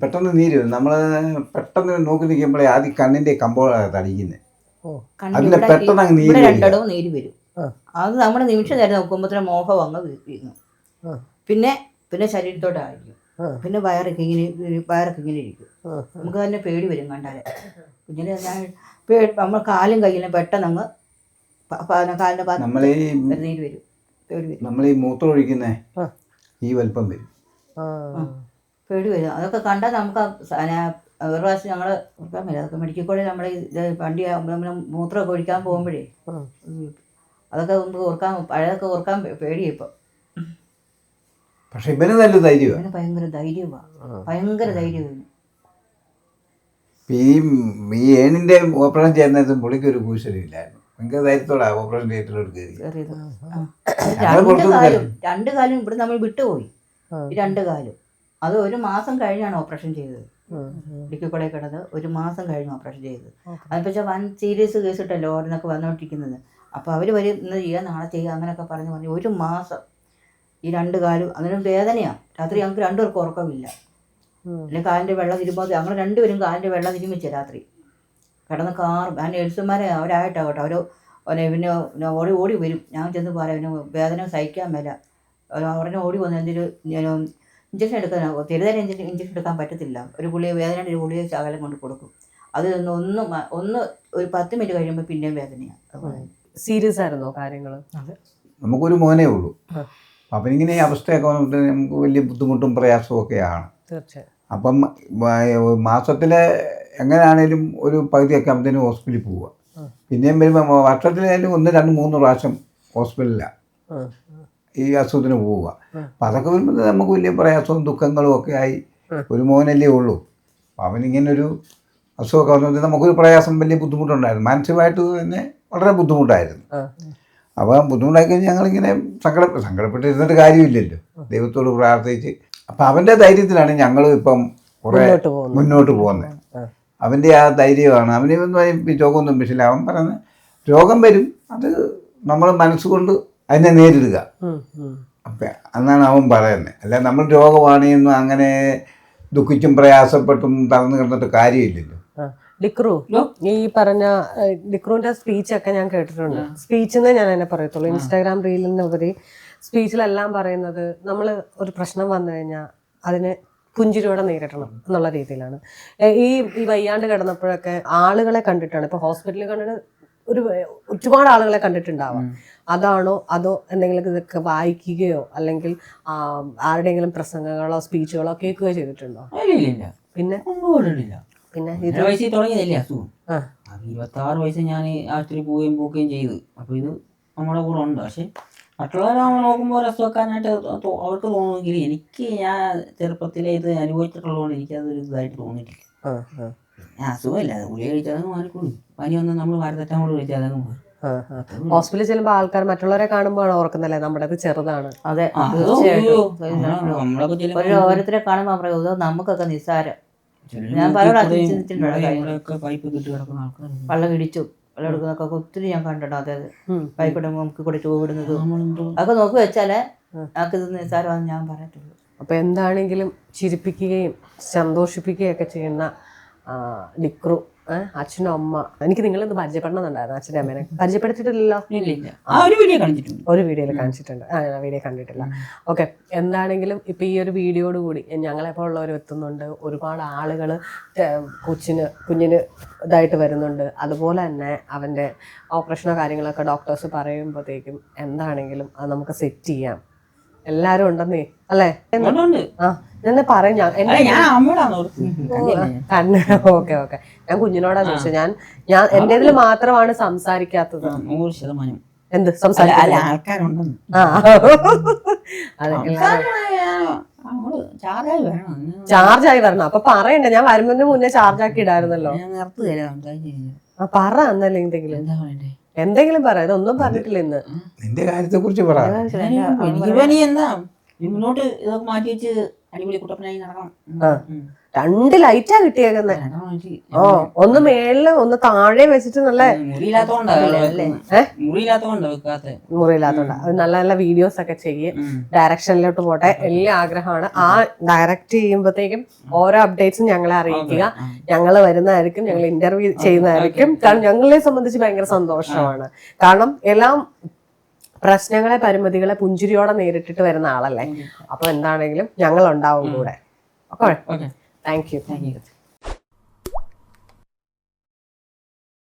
പെട്ടെന്ന് നീര് വരും. നമ്മള് പെട്ടെന്ന് നോക്കി നിൽക്കുമ്പോഴേ ആദ്യം കണ്ണിന്റെ കമ്പോളാണ് തടിക്കുന്നത്. അതിന്റെ പെട്ടെന്ന് അങ്ങ് നീര് വരും. അത് നമ്മുടെ നിമിഷം നേരം നോക്കുമ്പോഴത്തേനും മോഹം അങ്ങ് വീഴുന്നു. പിന്നെ ശരീരത്തോടായിരിക്കും. പിന്നെ വയറൊക്കെ ഇങ്ങനെ ഇരിക്കും. നമുക്ക് തന്നെ പേടി വരും കണ്ടാല്. കുഞ്ഞിനെ നമ്മൾ കാലും കയ്യിലും പെട്ടെന്ന് അങ്ങ് കാലിന്റെ നീര് വരും. നമ്മൾ ഈ മൂത്രം ഒഴിക്കുന്ന ഈ വലിപ്പം വരും. പേടി വരും. അതൊക്കെ കണ്ടാൽ നമുക്ക് ഒരു പ്രാവശ്യം ഞങ്ങൾ ഓർക്കാൻ പറ്റില്ല. അതൊക്കെ മെഡിക്കൽ കോളേജ് നമ്മൾ വണ്ടി നമ്മൾ മൂത്രമൊക്കെ ഒഴിക്കാൻ പോകുമ്പോഴേ അതൊക്കെ നമുക്ക് പഴയതൊക്കെ ഓർക്കാൻ പേടിയാ ഇപ്പം. പക്ഷെ ഇവന് നല്ല ധൈര്യമാണ്. ഭയങ്കര ധൈര്യമാണ്. ഈ ഏണിന്റെ ഓപ്പറേഷൻ ചെയ്യുന്നതും പുള്ളിക്ക് ഒരു കൂശലില്ലായിരുന്നു. ഭയങ്കര ധൈര്യത്തോടെ ഓപ്പറേഷൻ തിയേറ്ററിലോട്ട് കയറി. രണ്ടു കാലും ഇവിടെ നമ്മൾ വിട്ടുപോയി. ഈ 2 കാലും അത് 1 മാസം കഴിഞ്ഞാണ് ഓപ്പറേഷൻ ചെയ്തത്. മെഡിക്കൽ കോളേജിൽ കിടന്ന് 1 മാസം കഴിഞ്ഞ് ഓപ്പറേഷൻ ചെയ്തത്. അതിപ്പോൾ വൻ സീരിയസ് കേസ് ഇട്ടല്ലോ ഓരോന്നൊക്കെ വന്നുകൊണ്ടിരിക്കുന്നത്. അപ്പോൾ അവർ ഇന്ന് ചെയ്യുക നാളെ ചെയ്യുക അങ്ങനെയൊക്കെ പറഞ്ഞ് 1 മാസം ഈ 2 കാലും അതിനും വേദനയാണ്. രാത്രി ഞങ്ങൾക്ക് 2 പേർക്കും ഉറക്കമില്ല. അല്ലെങ്കിൽ കാലിൻ്റെ വെള്ളം തിരുമ്പോൾ ഞങ്ങൾ 2 പേരും കാലിൻ്റെ വെള്ളം തിരുമിച്ച രാത്രി കിടന്ന് കാറും. ആ നേഴ്സുമാരെ അവരായിട്ടാകട്ടെ പിന്നെ ഓടി വരും. ഞാൻ ചെന്ന് പറയാം വേദന സഹിക്കാൻ മേല. ഉടനെ ഓടി വന്ന് എന്തെങ്കിലും ഇഞ്ചക്ഷൻ എടുക്കാൻ തെരുതരം ഇഞ്ചക്ഷൻ എടുക്കാൻ പറ്റത്തില്ല. ഒരു ഗുളിക വേദനയുടെ ഒരു ഗുളിക ശകലം കൊണ്ട് കൊടുക്കും. അത് ഒന്ന് ഒരു 10 മിനിറ്റ് കഴിയുമ്പോൾ പിന്നെയും വേദനയാണ്. സീരിയസ് ആയിരുന്നോ കാര്യങ്ങള്? നമുക്കൊരു മോനേ ഉള്ളൂ. അവനിങ്ങനെ ഈ അവസ്ഥയൊക്കെ വന്നിട്ട് നമുക്ക് വലിയ ബുദ്ധിമുട്ടും പ്രയാസവും ഒക്കെയാണ്. തീർച്ചയായും. അപ്പം മാസത്തിലെ എങ്ങനെയാണേലും ഒരു പകുതിയൊക്കെ ആകുമ്പോഴത്തേനും ഹോസ്പിറ്റലിൽ പോവുക. പിന്നെയും വരുമ്പോൾ വർഷത്തിലായാലും 1, 2, 3 പ്രാവശ്യം ഹോസ്പിറ്റലിലാണ് ഈ അസുഖത്തിന് പോവുക. അപ്പം അതൊക്കെ വരുമ്പോൾ നമുക്ക് വലിയ പ്രയാസവും ദുഃഖങ്ങളും ഒക്കെ ആയി. ഒരു മോനല്ലേ ഉള്ളൂ. അപ്പം അവനിങ്ങനൊരു അസുഖമൊക്കെ വന്നത് നമുക്കൊരു പ്രയാസം, വലിയ ബുദ്ധിമുട്ടുണ്ടായിരുന്നു. മാനസികമായിട്ട് തന്നെ വളരെ ബുദ്ധിമുട്ടായിരുന്നു. അപ്പോൾ ബുദ്ധിമുട്ടായി കഴിഞ്ഞാൽ ഞങ്ങളിങ്ങനെ സങ്കടപ്പെട്ടിരുന്നിട്ട് കാര്യമില്ലല്ലോ, ദൈവത്തോട് പ്രാർത്ഥിച്ച്. അപ്പം അവൻ്റെ ധൈര്യത്തിലാണ് ഞങ്ങൾ ഇപ്പം കുറേ മുന്നോട്ട് പോകുന്നത്. അവൻ്റെ ആ ധൈര്യമാണ്. അവനൊന്നും രോഗമൊന്നും വിഷയമില്ല. അവൻ പറയുന്നത് രോഗം വരും, അത് നമ്മൾ മനസ്സുകൊണ്ട് അതിനെ നേരിടുക. അപ്പം എന്നാണ് അവൻ പറയുന്നത്. അല്ല നമ്മൾ രോഗമാണെന്നും അങ്ങനെ ദുഃഖിച്ചും പ്രയാസപ്പെട്ടും തളർന്നു കിടന്നിട്ട് കാര്യമില്ലല്ലോ. ഡിക്രു, ഈ പറഞ്ഞ ഡിക്രുവിന്റെ സ്പീച്ചൊക്കെ ഞാൻ കേട്ടിട്ടുണ്ട്. സ്പീച്ചെന്നേ ഞാൻ അതിനെ പറയത്തുള്ളൂ. ഇൻസ്റ്റാഗ്രാം റീലിനുപരി സ്പീച്ചിലെല്ലാം പറയുന്നത് നമ്മൾ ഒരു പ്രശ്നം വന്നു കഴിഞ്ഞാൽ അതിന് പുഞ്ചിരിയോടെ നേരിടണം എന്നുള്ള രീതിയിലാണ്. ഈ വയ്യാണ്ട് കിടന്നപ്പോഴൊക്കെ ആളുകളെ കണ്ടിട്ടാണ്, ഇപ്പൊ ഹോസ്പിറ്റലിൽ കണ്ടിട്ട് ഒരുപാട് ആളുകളെ കണ്ടിട്ടുണ്ടാവാം. അതാണോ അതോ എന്തെങ്കിലും ഇതൊക്കെ വായിക്കുകയോ അല്ലെങ്കിൽ ആരുടെയെങ്കിലും പ്രസംഗങ്ങളോ സ്പീച്ചുകളോ കേൾക്കുകയോ ചെയ്തിട്ടുണ്ടോ? പിന്നെ പിന്നെ ഇത് വയസ്സിൽ തുടങ്ങിയതല്ലേ അസുഖം. 26 വയസ്സ് ഞാൻ ആശുപത്രി പോവുകയും ചെയ്തു. അപ്പോൾ ഇത് നമ്മുടെ കൂടെ ഉണ്ട്. പക്ഷെ മറ്റുള്ളവരെ നമ്മൾ നോക്കുമ്പോൾ ഒരു അസുഖക്കാരനായിട്ട് അവർക്ക് തോന്നുമെങ്കിൽ എനിക്ക് ഞാൻ ചെറുപ്പത്തിലെ ഇത് അനുഭവിച്ചിട്ടുള്ളതുകൊണ്ട് എനിക്കതൊരു ഇതായിട്ട് തോന്നിയിട്ടില്ല. ഞാൻ അസുഖമില്ല, അത് ഗുളിക കഴിച്ചാൽ അതങ്ങ് മാറിക്കൊള്ളു. പനി വന്നാൽ നമ്മൾ വാരത്തറ്റാൻ കൂടെ കഴിച്ചാൽ അതങ്ങ് മാറും. ഹോസ്പിറ്റലിൽ ചെല്ലുമ്പോൾ ആൾക്കാർ മറ്റുള്ളവരെ കാണുമ്പോഴാണ് ഓർക്കുന്നല്ലേ നമ്മുടെ ചെറുതാണ്. അതെ, ഓരോരുത്തരെ കാണുമ്പോൾ പറയും നമുക്കൊക്കെ നിസ്സാരം. ഞാൻ പല വെള്ളം ഇടിച്ചു വെള്ളം എടുക്കുന്നതൊക്കെ ഒത്തിരി ഞാൻ കണ്ടിട്ടുണ്ട്. അതായത് പൈപ്പിടും നമുക്ക് കൂടെ ചൂടുന്നത് അതൊക്കെ നോക്കി വെച്ചാലേ നമുക്കിത് നിസ്സാരമാണെന്ന് ഞാൻ പറഞ്ഞിട്ടുള്ളൂ. അപ്പൊ എന്താണെങ്കിലും ചിരിപ്പിക്കുകയും സന്തോഷിപ്പിക്കുകയും ഒക്കെ ചെയ്യുന്ന ഡിക്രു, അച്ഛനും അമ്മ. എനിക്ക് നിങ്ങളിന്ന് പരിചയപ്പെടണമെന്നുണ്ടായിരുന്നു. അച്ഛനും അമ്മേനെ പരിചയപ്പെടുത്തിയിട്ടില്ലല്ലോ? ഒരു വീഡിയോയിൽ കാണിച്ചിട്ടുണ്ട്. വീഡിയോ കണ്ടിട്ടില്ല. ഓക്കെ, എന്താണെങ്കിലും ഇപ്പൊ ഈ ഒരു വീഡിയോയോട് കൂടി ഞങ്ങളെപ്പോലുള്ളവർ എത്തുന്നുണ്ട്. ഒരുപാട് ആളുകൾ കുഞ്ഞിന് ഇതായിട്ട് വരുന്നുണ്ട്. അതുപോലെ തന്നെ അവൻ്റെ ഓപ്പറേഷനോ കാര്യങ്ങളൊക്കെ ഡോക്ടേഴ്സ് പറയുമ്പോഴത്തേക്കും എന്താണെങ്കിലും അത് നമുക്ക് സെറ്റ് ചെയ്യാം. എല്ലാരും ഉണ്ടെന്നേ അല്ലേ? ഞാൻ പറയും ഓക്കെ ഓക്കെ. ഞാൻ കുഞ്ഞിനോടാ ചോദിച്ചത്. ഞാൻ എന്റെ ഇതിൽ മാത്രമാണ് സംസാരിക്കാത്തത്. 100% എന്ത് സംസാരിക്കാൻ ചാർജായി വരണം. അപ്പൊ പറയണ്ടേ? ഞാൻ വരുന്നതിന് മുന്നേ ചാർജ് ആക്കി ഇടായിരുന്നല്ലോ. പറ എന്നല്ലേ എന്തെങ്കിലും പറ. ഇതൊന്നും പറഞ്ഞിട്ടില്ല ഇന്ന്. നിന്റെ കാര്യത്തെ കുറിച്ച് പറ. മുന്നോട്ട് ഇതൊക്കെ മാറ്റി വെച്ച് അടിപൊളി കുട്ടപ്പനായി നടക്കണം. 2 ലൈറ്റാ കിട്ടിയേക്കുന്നത്. ഒന്ന് മേളില് ഒന്ന് താഴെ വെച്ചിട്ട് നല്ല മുറിയില്ലാത്തോണ്ടാ. നല്ല നല്ല വീഡിയോസ് ഒക്കെ ചെയ്യും. ഡയറക്ഷനിലോട്ട് പോട്ടെ വലിയ ആഗ്രഹമാണ്. ആ ഡയറക്റ്റ് ചെയ്യുമ്പോഴത്തേക്കും ഓരോ അപ്ഡേറ്റ്സും ഞങ്ങളെ അറിയിക്കുക. ഞങ്ങൾ വരുന്നതായിരിക്കും, ഞങ്ങൾ ഇന്റർവ്യൂ ചെയ്യുന്നതായിരിക്കും. കാരണം ഞങ്ങളെ സംബന്ധിച്ച് ഭയങ്കര സന്തോഷമാണ്. കാരണം എല്ലാം പ്രശ്നങ്ങളെ പരിമിതികളെ പുഞ്ചിരിയോടെ നേരിട്ടിട്ട് വരുന്ന ആളല്ലേ. അപ്പൊ എന്താണെങ്കിലും ഞങ്ങൾ ഉണ്ടാവും കൂടെ. Okay, thank you.